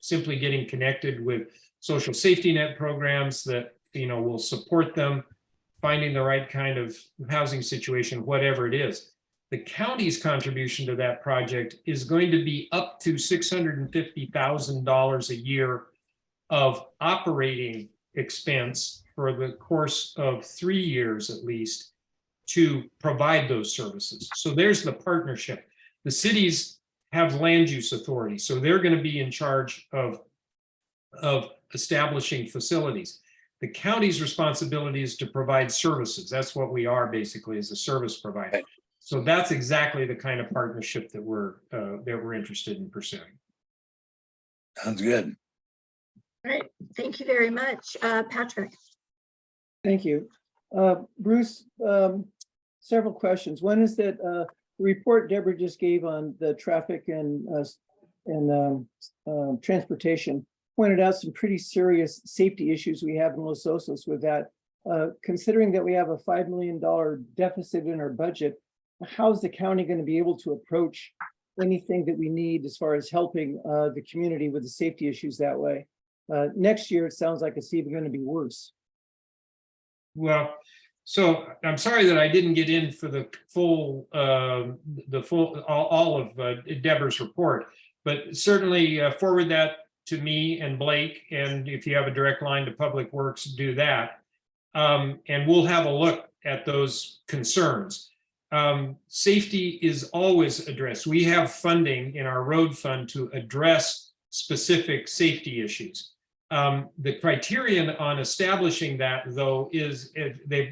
S13: simply getting connected with social safety net programs that will support them finding the right kind of housing situation, whatever it is. The county's contribution to that project is going to be up to $650,000 a year of operating expense for the course of 3 years at least to provide those services. So there's the partnership. The cities have land use authority, so they're going to be in charge of establishing facilities. The county's responsibility is to provide services. That's what we are basically, as a service provider. So that's exactly the kind of partnership that we're interested in pursuing.
S11: Sounds good.
S2: Great, thank you very much. Patrick.
S14: Thank you. Bruce, several questions. One is that the report Deborah just gave on the traffic and transportation pointed out some pretty serious safety issues we have in Los Osos with that. Considering that we have a $5 million deficit in our budget, how's the county going to be able to approach anything that we need as far as helping the community with the safety issues that way? Next year, it sounds like it's even going to be worse.
S13: Well, so I'm sorry that I didn't get in for the full, all of Deborah's report, but certainly forward that to me and Blake. And if you have a direct line to Public Works, do that. And we'll have a look at those concerns. Safety is always addressed. We have funding in our road fund to address specific safety issues. The criterion on establishing that, though, is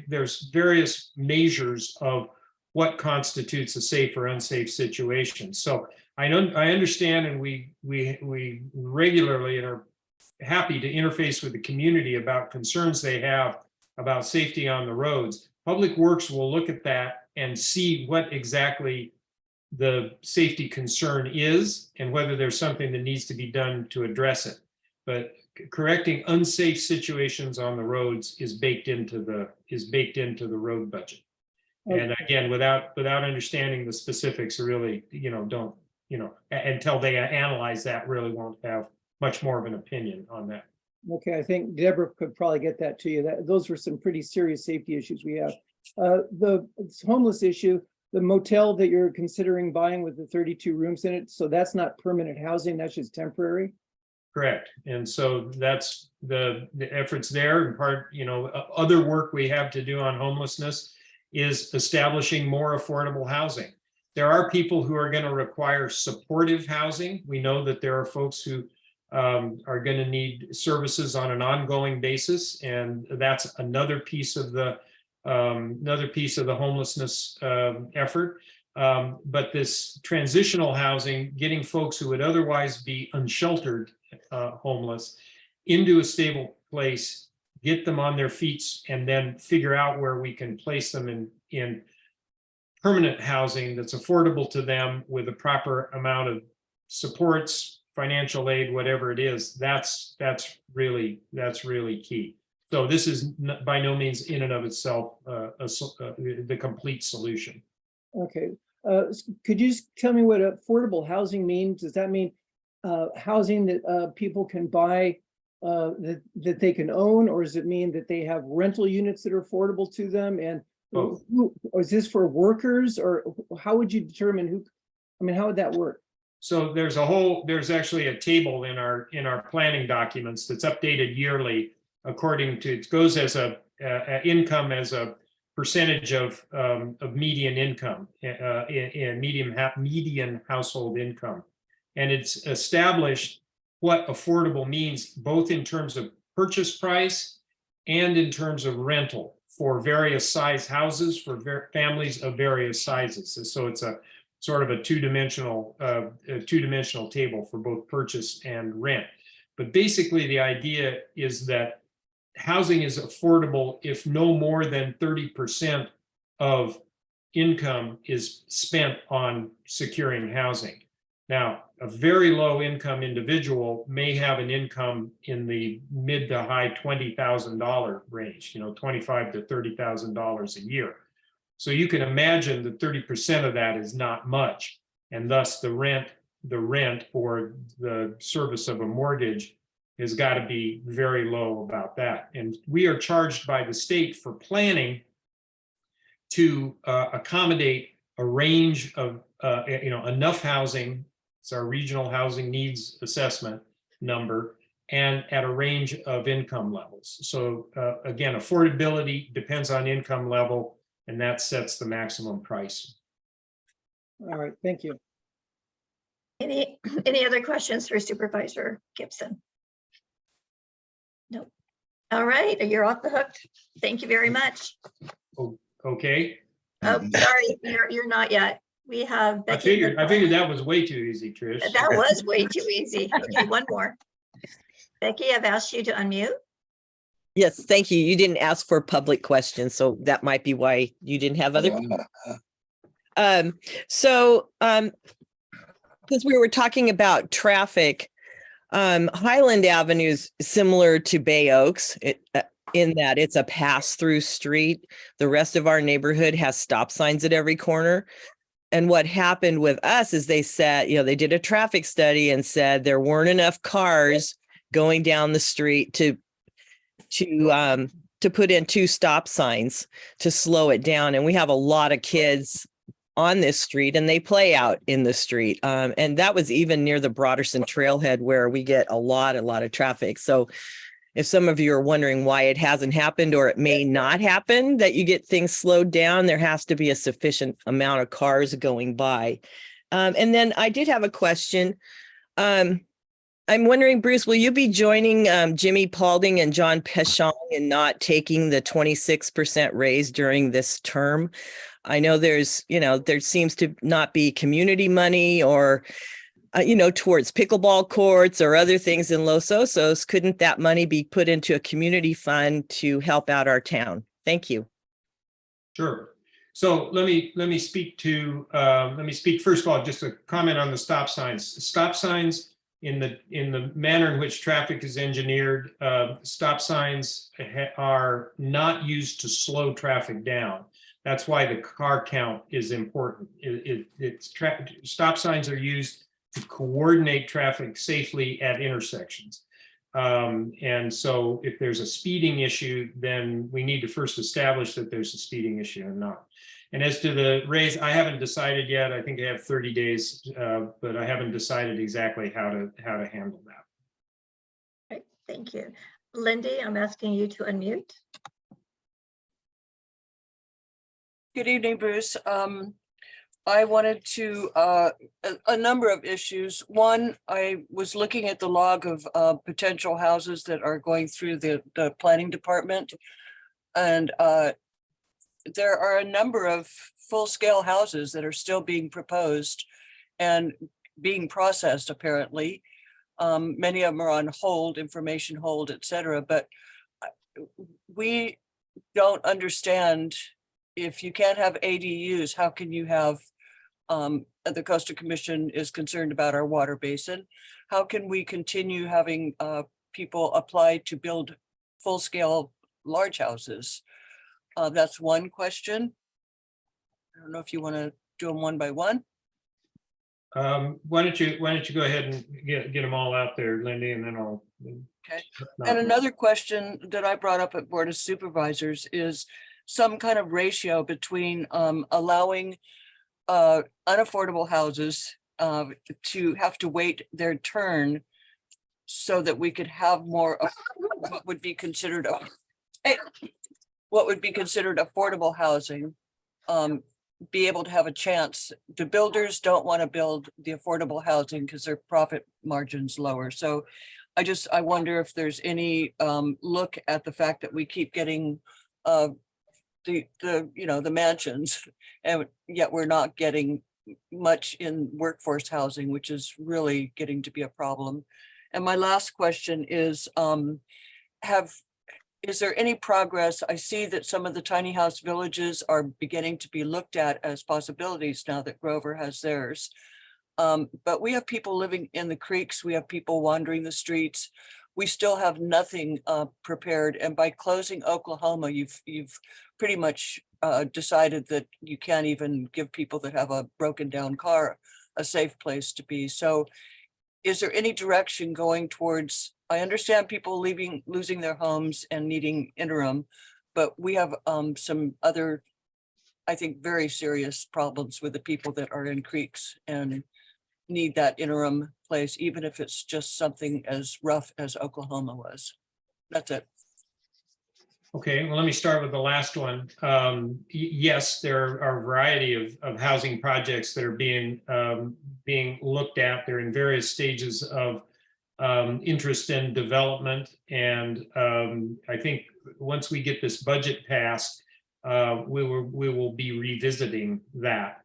S13: there's various measures of what constitutes a safe or unsafe situation. So I understand, and we regularly are happy to interface with the community about concerns they have about safety on the roads. Public Works will look at that and see what exactly the safety concern is and whether there's something that needs to be done to address it. But correcting unsafe situations on the roads is baked into the road budget. Okay. And again, without understanding the specifics, really, don't, until they analyze that, really won't have much more of an opinion on that.
S14: Okay, I think Deborah could probably get that to you. Those were some pretty serious safety issues we have. The homeless issue, the motel that you're considering buying with the 32 rooms in it, so that's not permanent housing, that's just temporary?
S13: Correct. And so that's the efforts there. In part, other work we have to do on homelessness is establishing more affordable housing. There are people who are going to require supportive housing. We know that there are folks who are going to need services on an ongoing basis, and that's another piece of the homelessness effort. But this transitional housing, getting folks who would otherwise be unsheltered homeless into a stable place, get them on their feet, and then figure out where we can place them in permanent housing that's affordable to them with a proper amount of supports, financial aid, whatever it is. That's really key. So this is by no means in and of itself the complete solution.
S14: Okay. Could you just tell me what affordable housing means? Does that mean housing that people can buy that they can own, or does it mean that they have rental units that are affordable to them? And
S13: Both.
S14: or is this for workers, or how would you determine who, I mean, how would that work?
S13: So there's actually a table in our planning documents that's updated yearly according to, it goes as a income as a percentage of median income, in median household income. And it's established what affordable means, both in terms of purchase price and in terms of rental for various size houses for families of various sizes. So it's a sort of a two-dimensional table for both purchase and rent. But basically the idea is that housing is affordable if no more than 30% of income is spent on securing housing. Now, a very low income individual may have an income in the mid to high $20,000 range, $25,000 to $30,000 a year. So you can imagine that 30% of that is not much. And thus the rent or the service of a mortgage has got to be very low about that. And we are charged by the state for planning to accommodate a range of, enough housing. It's our regional housing needs assessment number, and at a range of income levels. So again, affordability depends on income level, and that sets the maximum price.
S14: All right, thank you.
S2: Any other questions for Supervisor Gibson? Nope. All right, you're off the hook. Thank you very much.
S13: Okay.
S2: Oh, sorry, you're not yet. We have Becky.
S13: I figured that was way too easy, Trish.
S2: That was way too easy. Okay, one more. Becky, I've asked you to unmute.
S15: Yes, thank you. You didn't ask for public questions, so that might be why you didn't have other. Because we were talking about traffic, Highland Avenue is similar to Bay Oaks in that it's a pass-through street. The rest of our neighborhood has stop signs at every corner. And what happened with us is they said, they did a traffic study and said there weren't enough cars going down the street to put in 2 stop signs to slow it down. And we have a lot of kids on this street and they play out in the street. And that was even near the Broderson trailhead where we get a lot of traffic. So if some of you are wondering why it hasn't happened, or it may not happen, that you get things slowed down, there has to be a sufficient amount of cars going by. And then I did have a question. I'm wondering, Bruce, will you be joining Jimmy Paulding and John Peshong in not taking the 26% raise during this term? I know there seems to not be community money or, towards pickleball courts or other things in Los Osos. Couldn't that money be put into a community fund to help out our town? Thank you.
S13: Sure. So let me speak first of all, just a comment on the stop signs. Stop signs in the manner in which traffic is engineered, stop signs are not used to slow traffic down. That's why the car count is important. Stop signs are used to coordinate traffic safely at intersections. And so if there's a speeding issue, then we need to first establish that there's a speeding issue and not. And as to the raise, I haven't decided yet. I think I have 30 days, but I haven't decided exactly how to handle that.
S2: Right, thank you. Lindy, I'm asking you to unmute.
S16: Good evening, Bruce. I wanted to, a number of issues. One, I was looking at the log of potential houses that are going through the planning department. And there are a number of full-scale houses that are still being proposed and being processed, apparently. Many of them are on hold, information hold, et cetera. But we don't understand, if you can't have ADUs, how can you have, the Coastal Commission is concerned about our water basin. How can we continue having people apply to build full-scale large houses? That's one question. I don't know if you want to do them one by one.
S13: Why don't you go ahead and get them all out there, Lindy, and then
S16: Okay.
S13: Not
S16: And
S13: much.
S16: another question that I brought up at Board of Supervisors is some kind of ratio between allowing unaffordable houses to have to wait their turn so that we could have more of what would be considered affordable housing, be able to have a chance. The builders don't want to build the affordable housing because their profit margin's lower. So I wonder if there's any look at the fact that we keep getting the mansions, and yet we're not getting much in workforce housing, which is really getting to be a problem. And my last question is, is there any progress? I see that some of the tiny house villages are beginning to be looked at as possibilities now that Grover has theirs. But we have people living in the creeks. We have people wandering the streets. We still have nothing prepared. And by closing Oklahoma, you've pretty much decided that you can't even give people that have a broken down car a safe place to be. So is there any direction going towards, I understand people losing their homes and needing interim, but we have some other, I think, very serious problems with the people that are in creeks and need that interim place, even if it's just something as rough as Oklahoma was. That's it.
S13: Okay, well, let me start with the last one. Yes, there are a variety of housing projects that are being looked at. They're in various stages of interest and development. And I think once we get this budget passed, we will be revisiting that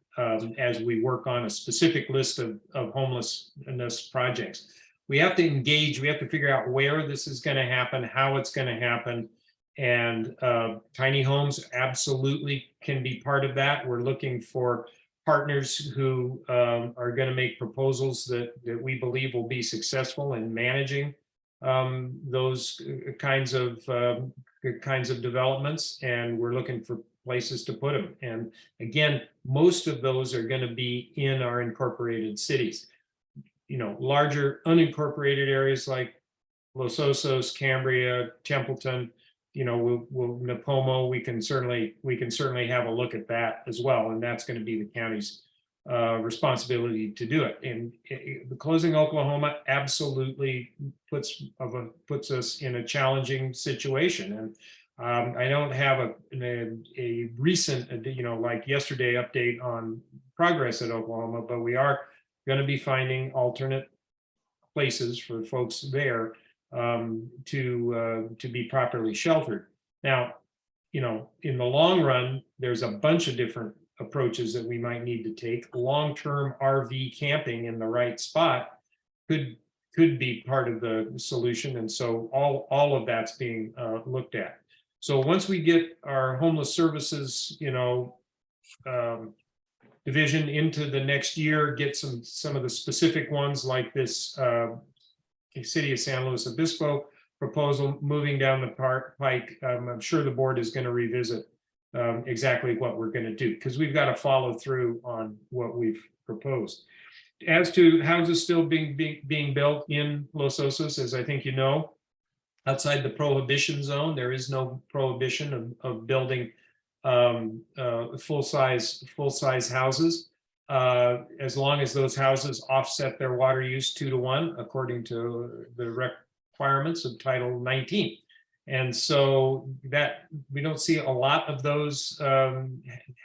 S13: as we work on a specific list of homelessness projects. We have to engage, we have to figure out where this is going to happen, how it's going to happen. And tiny homes absolutely can be part of that. We're looking for partners who are going to make proposals that we believe will be successful in managing those kinds of developments. And we're looking for places to put them. And again, most of those are going to be in our incorporated cities. You know, larger unincorporated areas like Los Osos, Cambria, Templeton, you know, we'll Napomo, we can certainly have a look at that as well, and that's going to be the county's responsibility to do it. And the closing Oklahoma absolutely puts us in a challenging situation. And I don't have a recent, you know, like yesterday update on progress at Oklahoma, but we are going to be finding alternate places for folks there to be properly sheltered. Now, you know, in the long run, there's a bunch of different approaches that we might need to take. Long-term RV camping in the right spot could be part of the solution, and so all of that's being looked at. So once we get our homeless services, you know, division into the next year, get some of the specific ones like this City of San Luis Obispo proposal moving down the pike, I'm sure the board is going to revisit exactly what we're going to do, because we've got to follow through on what we've proposed. As to houses still being built in Los Osos, as I think you know, outside the prohibition zone, there is no prohibition of building full-size houses. As long as those houses offset their water use 2-to-1, according to the requirements of Title 19. And so that we don't see a lot of those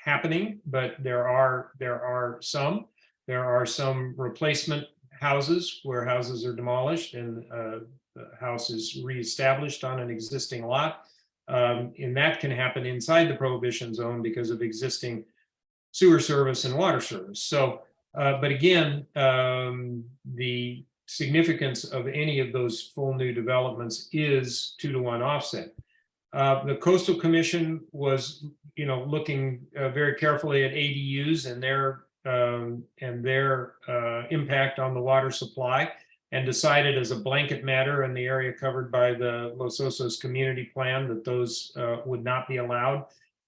S13: happening, but there are some. There are some replacement houses where houses are demolished and the house is reestablished on an existing lot. And that can happen inside the prohibition zone because of existing sewer service and water service. So, but again, the significance of any of those full new developments is 2-to-1 offset. The Coastal Commission was, you know, looking very carefully at ADUs and their impact on the water supply, and decided as a blanket matter in the area covered by the Los Osos Community Plan that those would not be allowed.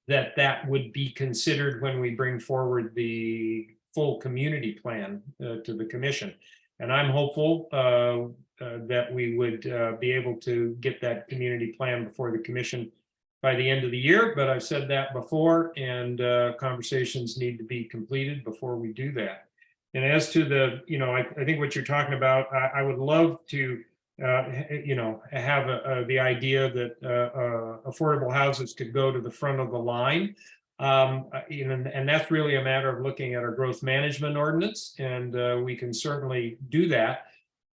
S13: That would be considered when we bring forward the full community plan to the commission. And I'm hopeful that we would be able to get that community plan before the commission by the end of the year. But I've said that before, and conversations need to be completed before we do that. And as to the, I think what you're talking about, I would love to, have the idea that affordable houses could go to the front of the line. And that's really a matter of looking at our growth management ordinance, and we can certainly do that.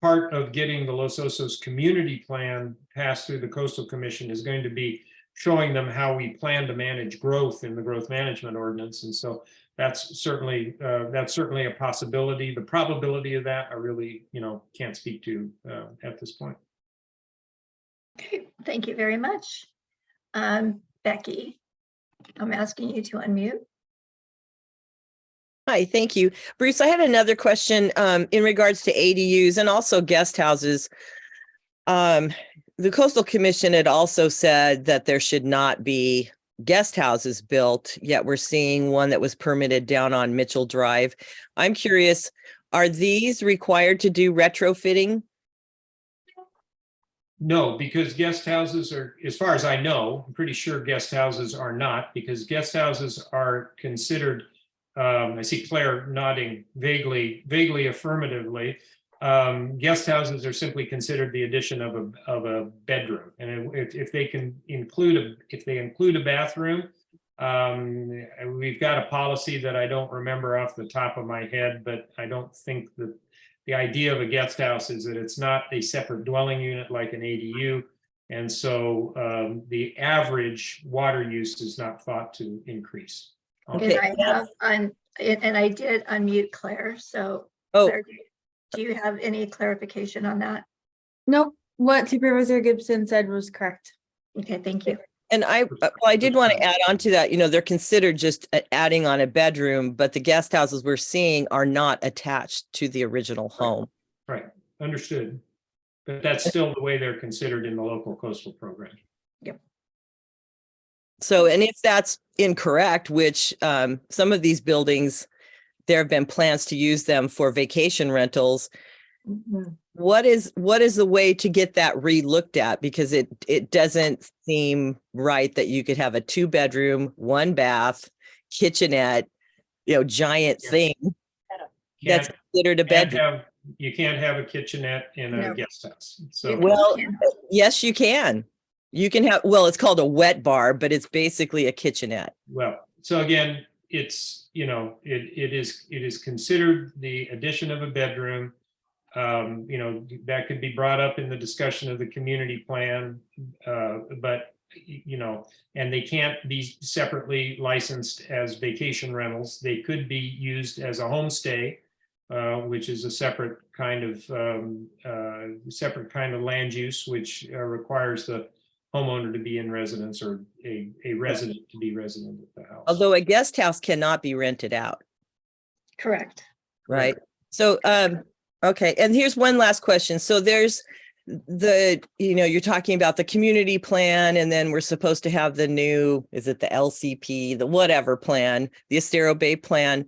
S13: Part of getting the Los Osos community plan passed through the Coastal Commission is going to be showing them how we plan to manage growth in the growth management ordinance. And so that's certainly a possibility. The probability of that, I really, can't speak to at this point.
S2: Okay, thank you very much. Becky, I'm asking you to unmute.
S15: Hi, thank you. Bruce, I had another question in regards to ADUs and also guest houses. The Coastal Commission had also said that there should not be guest houses built, yet we're seeing one that was permitted down on Mitchell Drive. I'm curious, are these required to do retrofitting?
S13: No, because guest houses are, as far as I know, I'm pretty sure guest houses are not, because guest houses are considered, I see Claire nodding vaguely affirmatively. Guest houses are simply considered the addition of a bedroom, and if they include a bathroom, we've got a policy that I don't remember off the top of my head, but I don't think that the idea of a guest house is that it's not a separate dwelling unit like an ADU, and so the average water use is not thought to increase.
S2: Okay. And I did unmute Claire, so Claire, do you have any clarification on that?
S7: Nope, what Supervisor Gibson said was correct.
S2: Okay, thank you.
S15: And I did want to add on to that, they're considered just adding on a bedroom, but the guest houses we're seeing are not attached to the original home.
S13: Right, understood. But that's still the way they're considered in the local coastal program.
S2: Yep.
S15: So, and if that's incorrect, which some of these buildings, there have been plans to use them for vacation rentals.
S2: Mm-hmm.
S15: What is the way to get that re-looked at? Because it doesn't seem right that you could have a 2-bedroom, 1-bath, kitchenette, giant thing that's considered a bedroom.
S13: You can't have a kitchenette in a guest house. So
S15: well, yes, you can. You can have, it's called a wet bar, but it's basically a kitchenette.
S13: Well, so again, it's, it is considered the addition of a bedroom. That could be brought up in the discussion of the community plan, but, and they can't be separately licensed as vacation rentals. They could be used as a homestay, which is a separate kind of land use, which requires the homeowner to be in residence or a resident to be resident at the house.
S15: Although a guest house cannot be rented out.
S2: Correct.
S15: Right. So, okay. And here's one last question. So there's you're talking about the community plan, and then we're supposed to have the new, is it the LCP, the whatever plan, the Estero Bay plan.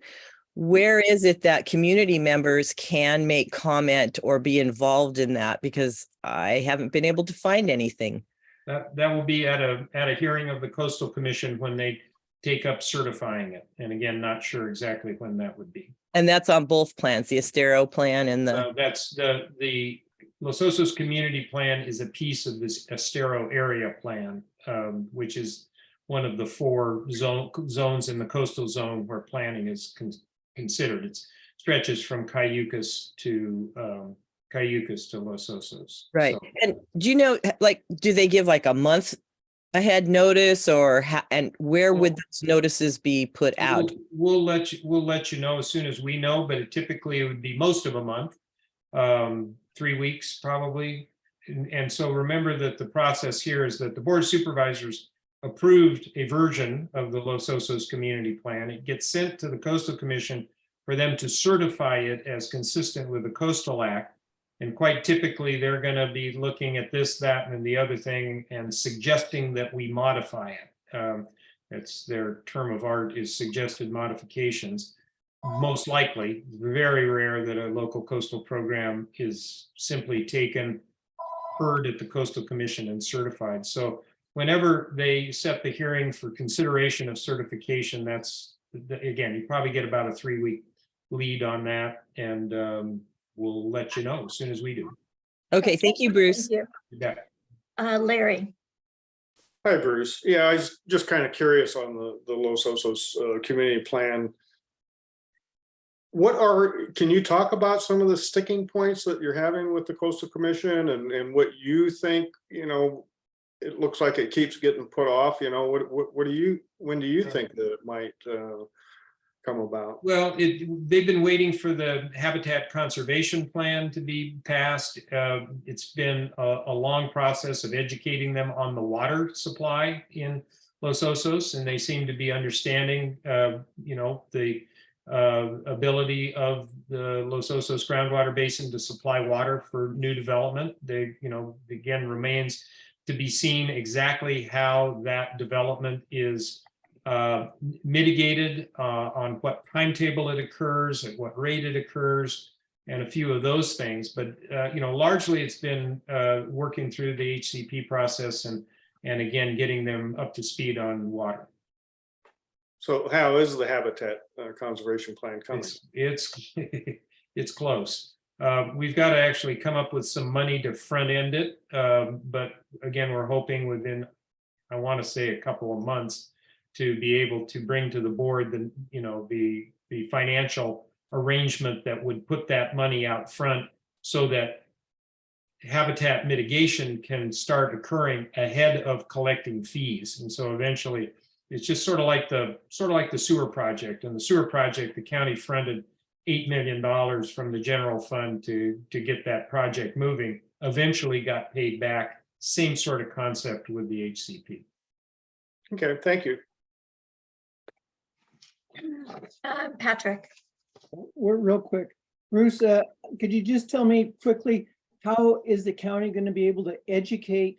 S15: Where is it that community members can make comment or be involved in that? Because I haven't been able to find anything.
S13: That will be at a hearing of the Coastal Commission when they take up certifying it. And again, not sure exactly when that would be.
S15: And that's on both plans, the Estero plan and the.
S13: That's the Los Osos community plan is a piece of this Estero area plan, which is one of the 4 zones in the coastal zone where planning is considered. It stretches from Cayucas to Los Osos.
S15: Right.
S13: So,
S15: and do they give like a month ahead notice, or and where would those notices be put out?
S13: We'll let you know as soon as we know, but it would be most of a month, 3 weeks probably. And so remember that the process here is that the Board of Supervisors approved a version of the Los Osos community plan. It gets sent to the Coastal Commission for them to certify it as consistent with the Coastal Act. And quite typically, they're going to be looking at this, that, and the other thing and suggesting that we modify it. It's their term of art is suggested modifications. most likely, very rare that a local coastal program is simply taken, heard at the Coastal Commission and certified. So whenever they set the hearing for consideration of certification, that's, again, you probably get about a 3-week lead on that, and we'll let you know as soon as we do.
S15: Okay, thank you, Bruce.
S2: Thank
S13: You bet.
S2: you. Larry.
S17: Hi, Bruce. Yeah, I was just kind of curious on the Los Osos community plan. Can you talk about some of the sticking points that you're having with the Coastal Commission and what you think, it looks like it keeps getting put off, when do you think that it might come about?
S13: Well, they've been waiting for the habitat conservation plan to be passed. It's been a long process of educating them on the water supply in Los Osos, and they seem to be understanding, the ability of the Los Osos groundwater basin to supply water for new development. They, again, remains to be seen exactly how that development is mitigated, on what timetable it occurs, at what rate it occurs, and a few of those things. But largely it's been working through the HCP process and again getting them up to speed on water.
S17: So how is the habitat conservation plan coming?
S13: It's close. We've got to actually come up with some money to front end it, but again, we're hoping within, I want to say, a couple of months to be able to bring to the board the financial arrangement that would put that money out front so that habitat mitigation can start occurring ahead of collecting fees. And so eventually it's just sort of like the sewer project. And the sewer project, the county fronted $8 million from the general fund to get that project moving, eventually got paid back. Same sort of concept with the HCP.
S17: Okay, thank you.
S2: Patrick.
S14: We're real quick. Bruce, could you just tell me quickly, how is the county going to be able to educate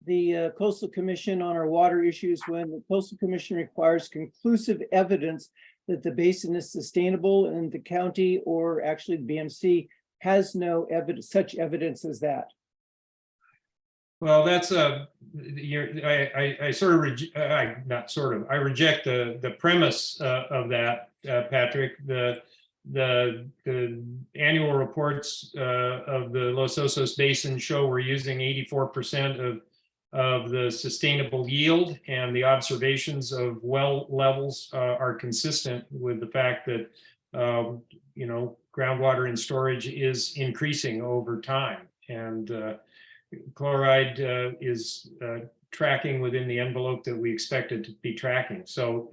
S14: the Coastal Commission on our water issues when the Coastal Commission requires conclusive evidence that the basin is sustainable and the county, or actually the BMC, has no evidence, such evidence as that?
S13: Well, that's I reject the premise of that, Patrick. The annual reports of the Los Osos Basin show we're using 84% of the sustainable yield, and the observations of well levels are consistent with the fact that groundwater in storage is increasing over time, and chloride is tracking within the envelope that we expected to be tracking. So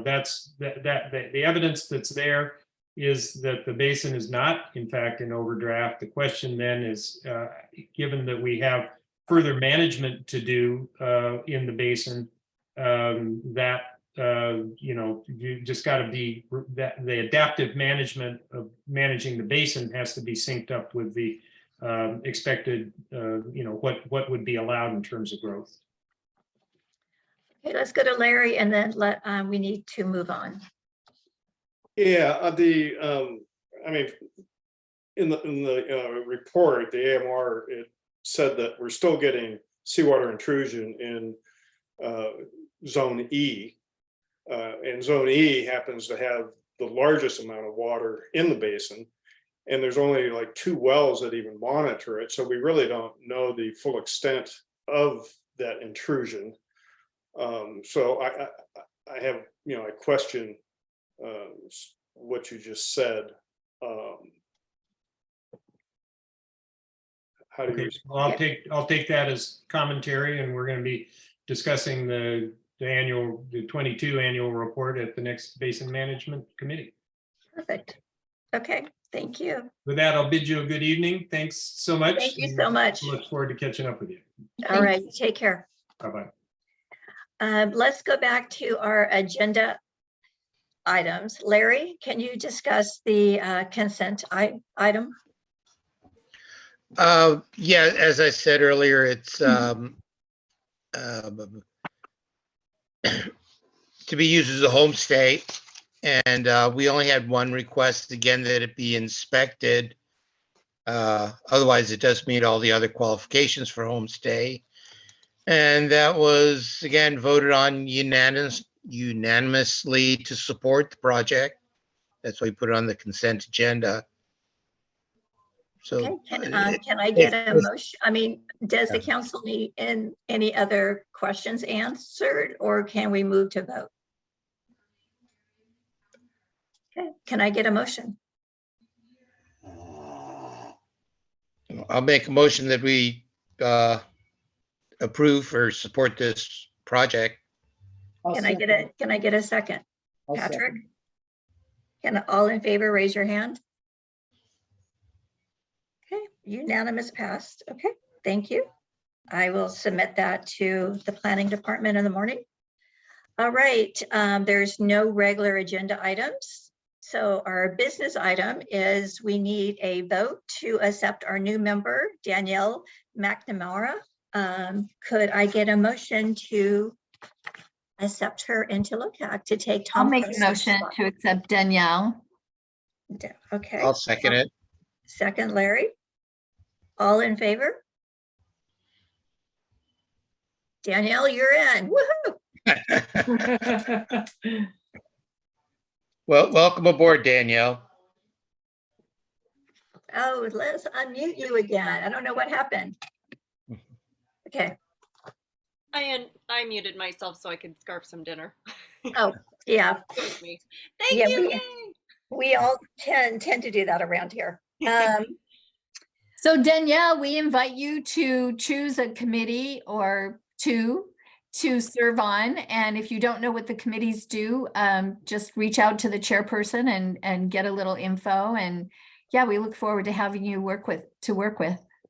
S13: that's the evidence that's there is that the basin is not in fact in overdraft. The question then is, given that we have further management to do in the basin, you just got to be that the adaptive management of managing the basin has to be synced up with the expected, what would be allowed in terms of growth.
S2: Okay, let's go to Larry, and then we need to move on.
S17: Yeah, I mean, in the report, the AMR, it said that we're still getting seawater intrusion in Zone E, and Zone E happens to have the largest amount of water in the basin, and there's only like 2 wells that even monitor it, so we really don't know the full extent of that intrusion. So I have, I question what you just said. How do you?
S13: Well, I'll take that as commentary, and we're going to be discussing the 22 annual report at the next Basin Management Committee.
S2: Perfect. Okay, thank you.
S13: With that, I'll bid you a good evening. Thanks so much.
S2: Thank you so much.
S13: I look forward to catching up with you.
S2: All right, take care.
S13: Bye-bye.
S2: Let's go back to our agenda items. Larry, can you discuss the consent item?
S3: Yeah, as I said earlier, it's to be used as a homestay And we only had one request, again, that it be inspected. Otherwise, it does meet all the other qualifications for homestay. And that was, again, voted on unanimously to support the project. That's why we put it on the consent agenda. So
S2: Okay, can I get a motion? I mean, does the council need any other questions answered, or can we move to vote? Okay, can I get a motion?
S3: I'll make a motion that we approve or support this project.
S2: Can I get a second? Patrick? Can all in favor raise your hand? Okay, unanimous passed. Okay, thank you. I will submit that to the planning department in the morning. All right, there's no regular agenda items. So our business item is we need a vote to accept our new member, Danielle McNamara. Could I get a motion to accept her into LOCAC to take Tom?
S5: I'll make a motion to accept Danielle.
S2: Okay.
S3: I'll second it.
S2: Second, Larry. All in favor? Danielle, you're in. Woohoo!
S3: Well, welcome aboard, Danielle.
S2: Oh, let's unmute you again. I don't know what happened. Okay.
S6: I muted myself so I could scarf some dinner.
S2: Oh, yeah.
S6: Thank
S2: Yeah,
S6: you.
S2: we all tend to do that around here.
S5: So Danielle, we invite you to choose a committee or two to serve on. And if you don't know what the committees do, just reach out to the chairperson and get a little info. And yeah, we look forward to having you work with.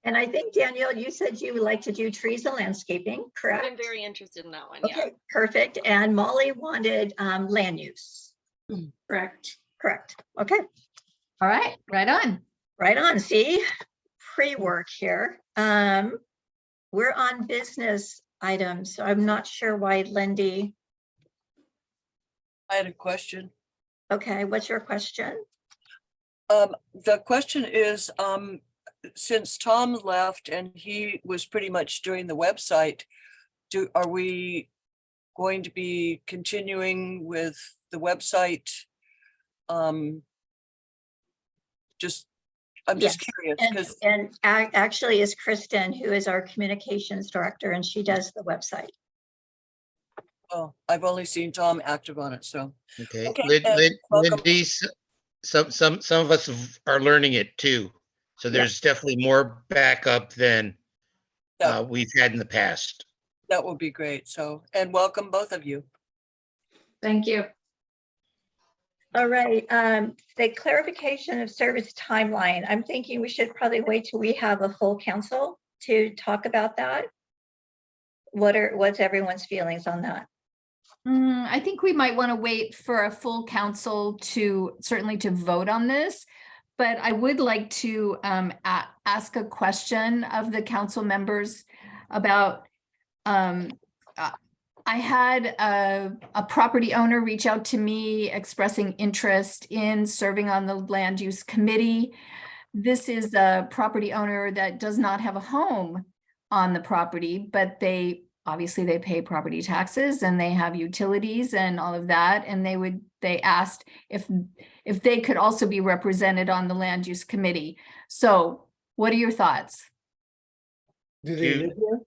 S2: And I think, Danielle, you said you would like to do trees and landscaping, correct?
S6: I'm very interested in that one.
S2: Okay,
S6: Yeah.
S2: perfect. And Molly wanted land use.
S9: Correct.
S2: Correct. Okay.
S5: All right, right on.
S2: Right on. See, pre-work here. We're on business items, so I'm not sure why Lindy.
S16: I had a question.
S2: Okay, what's your question?
S16: The question is, since Tom left and he was pretty much doing the website, are we going to be continuing with the website? I'm just curious because
S2: Actually is Kristen, who is our communications director, and she does the website.
S16: oh, I've only seen Tom active on it, so.
S3: Okay,
S16: welcome.
S3: Lindy, some of us are learning it too. So there's definitely more backup than we've had in the past.
S16: That would be great. So, and welcome both of you.
S9: Thank you.
S2: All right, the clarification of service timeline. I'm thinking we should probably wait till we have a full council to talk about that. What's everyone's feelings on that?
S5: I think we might want to wait for a full council certainly to vote on this. But I would like to ask a question of the council members about, I had a property owner reach out to me expressing interest in serving on the land use committee. This is a property owner that does not have a home on the property, but obviously they pay property taxes and they have utilities and all of that. And they asked if they could also be represented on the land use committee. So what are your thoughts?
S14: Do they live here?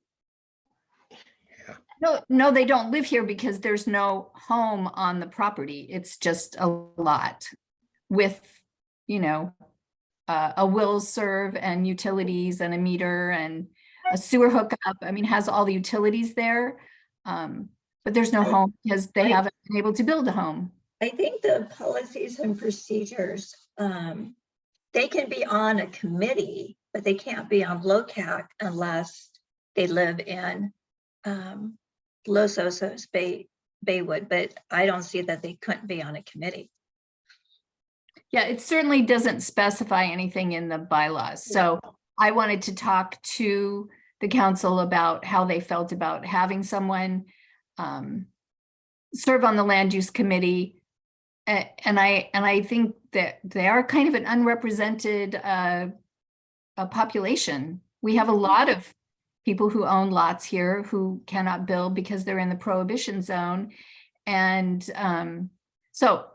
S5: No, they don't live here because there's no home on the property. It's just a lot with, a will serve and utilities and a meter and a sewer hookup. I mean, has all the utilities there. But there's no home because they haven't been able to build a home.
S2: I think the policies and procedures, they can be on a committee, but they can't be on LOCAC unless they live in Los Osos, Baywood, but I don't see that they couldn't be on a committee.
S5: Yeah, it certainly doesn't specify anything in the bylaws. So I wanted to talk to the council about how they felt about having someone serve on the land use committee And I think that they are kind of an unrepresented a population. We have a lot of people who own lots here who cannot build because they're in the prohibition zone. And so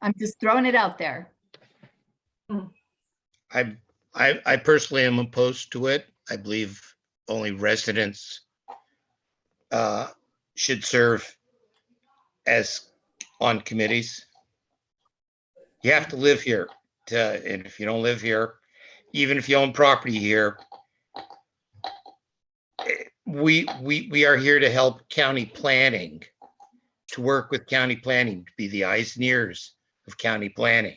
S5: I'm just throwing it out there.
S3: I personally am opposed to it. I believe only residents should serve as on committees. You have to live here and if you don't live here, even if you own property here, we are here to help county planning, to work with county planning, to be the eyes and ears of county planning.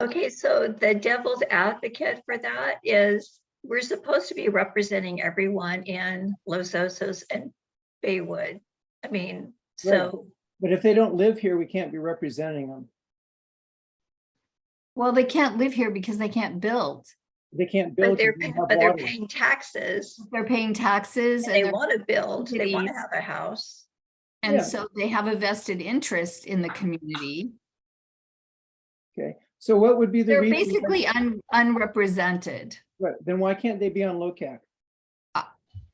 S2: Okay, so the devil's advocate for that is we're supposed to be representing everyone in Los Osos and Baywood. I mean, so.
S14: But if they don't live here, we can't be representing them.
S5: Well, they can't live here because they can't build.
S14: They can't
S2: But
S14: build.
S2: they're paying taxes.
S5: They're paying taxes.
S2: And they want to build, they want to have a house.
S5: And
S14: Yeah.
S5: so they have a vested interest in the community.
S14: Okay, so what would be the
S5: They're
S14: reason?
S5: basically unrepresented.
S14: Right, then why can't they be on LOCAC?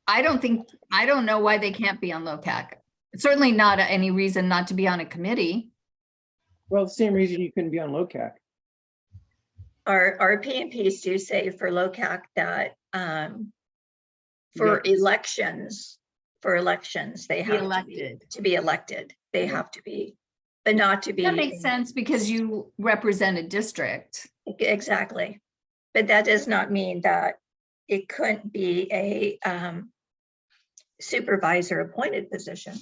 S5: I don't know why they can't be on LOCAC. Certainly not any reason not to be on a committee.
S14: Well, the same reason you couldn't be on LOCAC.
S2: Our PMPs do say for LOCAC that for elections, they have to be elected. They have to be, but not to be.
S5: That makes sense because you represent a district.
S2: Exactly. But that does not mean that it couldn't be a supervisor appointed position.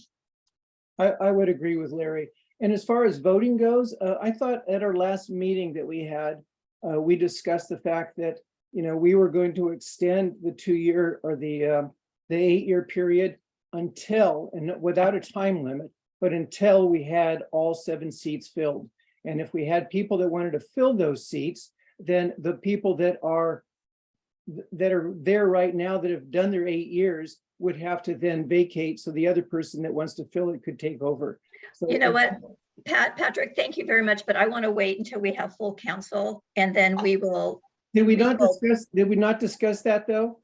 S14: I would agree with Larry. And as far as voting goes, I thought at our last meeting that we had, we discussed the fact that, you know, we were going to extend the 2-year or the 8-year period until, and without a time limit, but until we had all 7 seats filled. And if we had people that wanted to fill those seats, then the people that are there right now that have done their 8 years would have to then vacate, so the other person that wants to fill it could take over. So
S2: you know what, Patrick, thank you very much, but I want to wait until we have full council and then we will.
S14: Did we not discuss that though?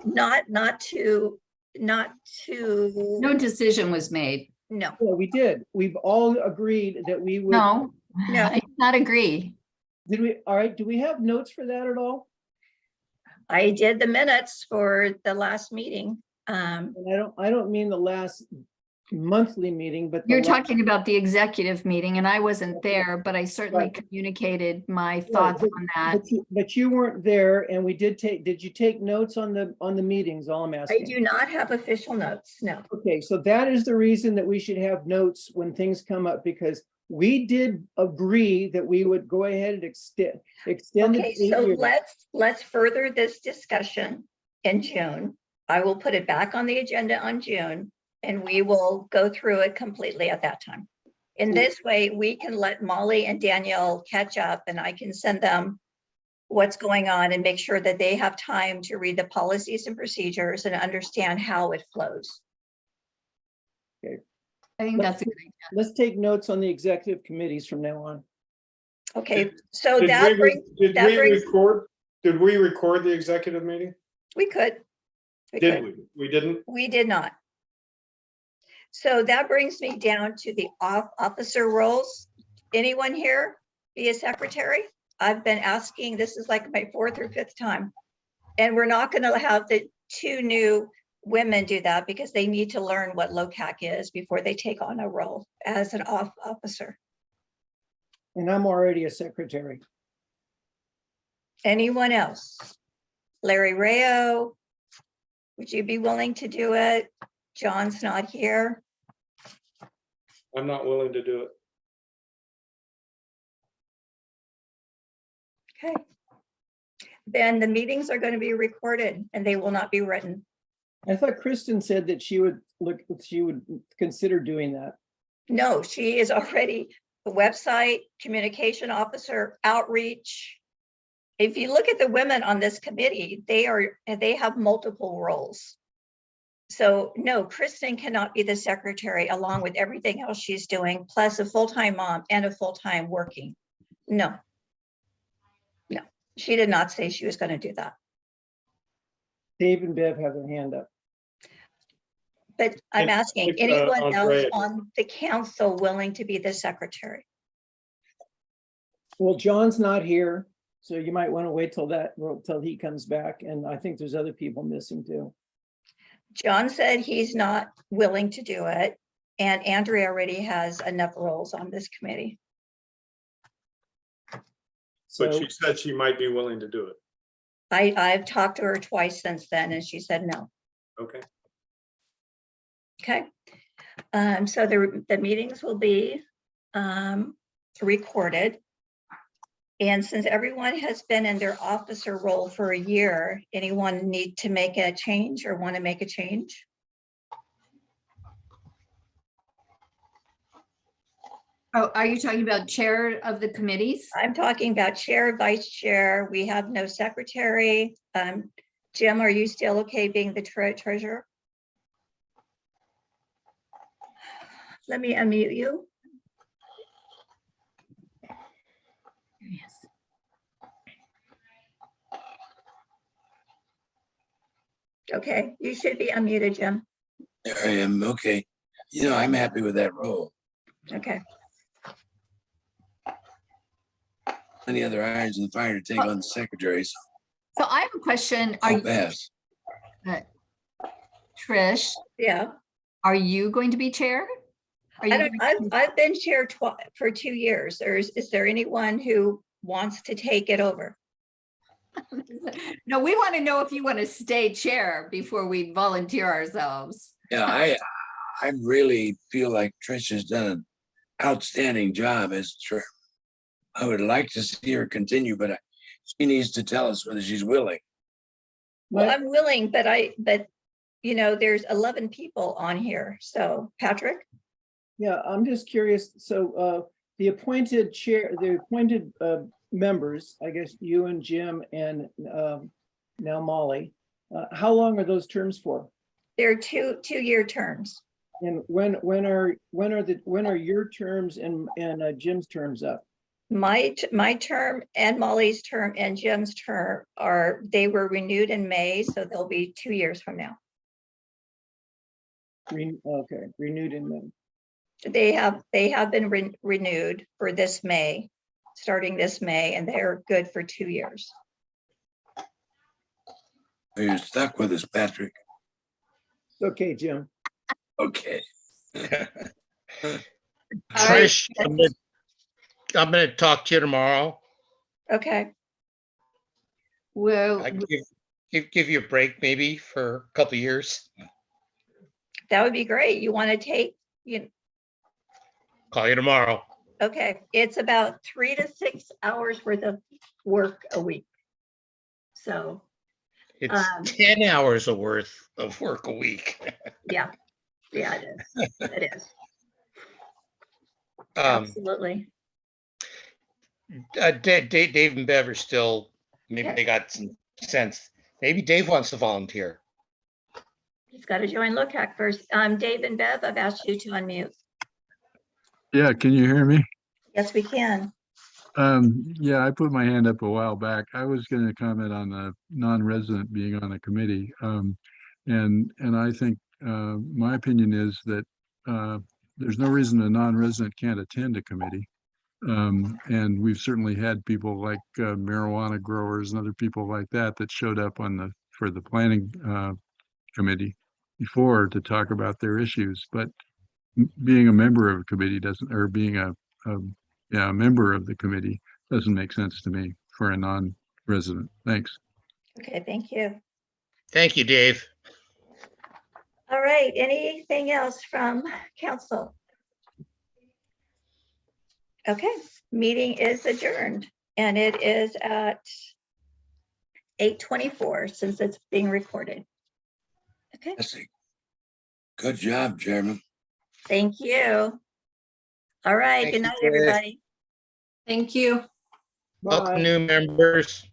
S2: Not to.
S5: No decision was made.
S2: No.
S14: Yeah, we did. We've all agreed that we would.
S5: No, I did not agree.
S14: Did we? All right. Do we have notes for that at all?
S2: I did the minutes for the last meeting.
S14: And I don't mean the last monthly meeting, but
S5: you're talking about the executive meeting, and I wasn't there, but I certainly communicated my thoughts on that.
S14: But you weren't there, and we did you take notes on the meetings? All I'm asking.
S2: I do not have official notes, no.
S14: Okay, so that is the reason that we should have notes when things come up, because we did agree that we would go ahead and extend.
S2: Okay, so let's further this discussion in June. I will put it back on the agenda on June, and we will go through it completely at that time. In this way, we can let Molly and Danielle catch up, and I can send them what's going on and make sure that they have time to read the policies and procedures and understand how it flows.
S14: Okay.
S5: I think that's a good idea.
S14: Let's take notes on the executive committees from now on.
S2: Okay, so
S17: Did we record the executive meeting?
S2: We could.
S17: We didn't?
S2: We did not. So that brings me down to the officer roles. Anyone here be a secretary? I've been asking, this is like my 4th or 5th time. And we're not going to have the 2 new women do that because they need to learn what LOCAC is before they take on a role as an officer.
S14: And I'm already a secretary.
S2: Anyone else? Larry Rayo, would you be willing to do it? John's not here.
S17: I'm not willing to do it.
S2: Okay. Then the meetings are going to be recorded and they will not be written.
S14: I thought Kristen said that she would consider doing that.
S2: No, she is already the website, communication officer, outreach. If you look at the women on this committee, they have multiple roles. So no, Kristen cannot be the secretary along with everything else she's doing, plus a full-time mom and a full-time working. No. No, she did not say she was going to do that.
S14: Dave and Bev have their hand up.
S2: But I'm
S17: And,
S2: asking,
S17: like,
S2: anyone else
S17: Andrea.
S2: on the council willing to be the secretary?
S14: Well, John's not here, so you might want to wait till he comes back. And I think there's other people missing too.
S2: John said he's not willing to do it. And Andrea already has enough roles on this committee.
S17: But
S14: So
S17: she said she might be willing to do it.
S2: I've talked to her twice since then, and she said no.
S17: Okay.
S2: Okay. So the meetings will be recorded. And since everyone has been in their officer role for a year, anyone need to make a change or want to make a change?
S5: Oh, are you talking about chair of the committees?
S2: I'm talking about chair, vice chair. We have no secretary. Jim, are you still okay being the treasurer? Let me unmute you.
S5: Yes.
S2: Okay, you should be unmuted, Jim.
S11: There I am. Okay. You know, I'm happy with that role.
S2: Okay.
S11: Any other irons in the fire to take on the secretaries?
S5: So I have a question. Are
S11: I'll
S5: you,
S11: pass.
S5: Trish,
S2: Yeah.
S5: are you going to be chair? Are you?
S2: I've been chair for 2 years. Is there anyone who wants to take it over?
S5: No, we want to know if you want to stay chair before we volunteer ourselves.
S11: Yeah, I really feel like Trish has done an outstanding job as chair. I would like to see her continue, but she needs to tell us whether she's willing.
S2: Well, I'm willing, but you know, there's 11 people on here. So Patrick?
S14: yeah, I'm just curious. So the appointed chair, the appointed members, I guess you and Jim and now Molly, how long are those terms for?
S2: They're two-year terms.
S14: And when are your terms and Jim's terms up?
S2: My term and Molly's term and Jim's term they were renewed in May, so they'll be 2 years from now.
S14: Okay, renewed in May.
S2: They have been renewed for this May, starting this May, and they're good for 2 years.
S11: You're stuck with us, Patrick.
S14: Okay, Jim.
S11: Okay.
S3: Trish, I'm gonna talk to you tomorrow.
S2: Okay.
S5: Well,
S3: I can give you a break maybe for a couple of years.
S2: That would be great. You want to take,
S3: Call you tomorrow.
S2: okay, it's about 3 to 6 hours worth of work a week. So,
S3: It's 10 hours worth of work a week.
S2: yeah, it is. It is.
S3: Um,
S2: Absolutely.
S3: Dave and Bev are still, maybe
S2: Okay.
S3: they got some sense. Maybe Dave wants to volunteer.
S2: He's got to join LOCAC first. Dave and Bev, I've asked you to unmute.
S18: Yeah, can you hear me?
S2: Yes, we can.
S18: Yeah, I put my hand up a while back. I was going to comment on the non-resident being on a committee. And I think my opinion is that there's no reason a non-resident can't attend a committee. And we've certainly had people like marijuana growers and other people like that showed up for the planning committee before to talk about their issues. But being a member of a committee doesn't, or being a member of the committee doesn't make sense to me for a non-resident. Thanks.
S2: Okay, thank you.
S3: Thank you, Dave.
S2: All right, anything else from council? Okay, meeting is adjourned and it is at 8:24 since it's being recorded. Okay,
S11: Good job, Chairman.
S2: thank you. All right,
S3: Thank
S2: good
S3: you,
S2: night,
S3: Dave.
S2: everybody.
S9: Thank you.
S3: Welcome new members.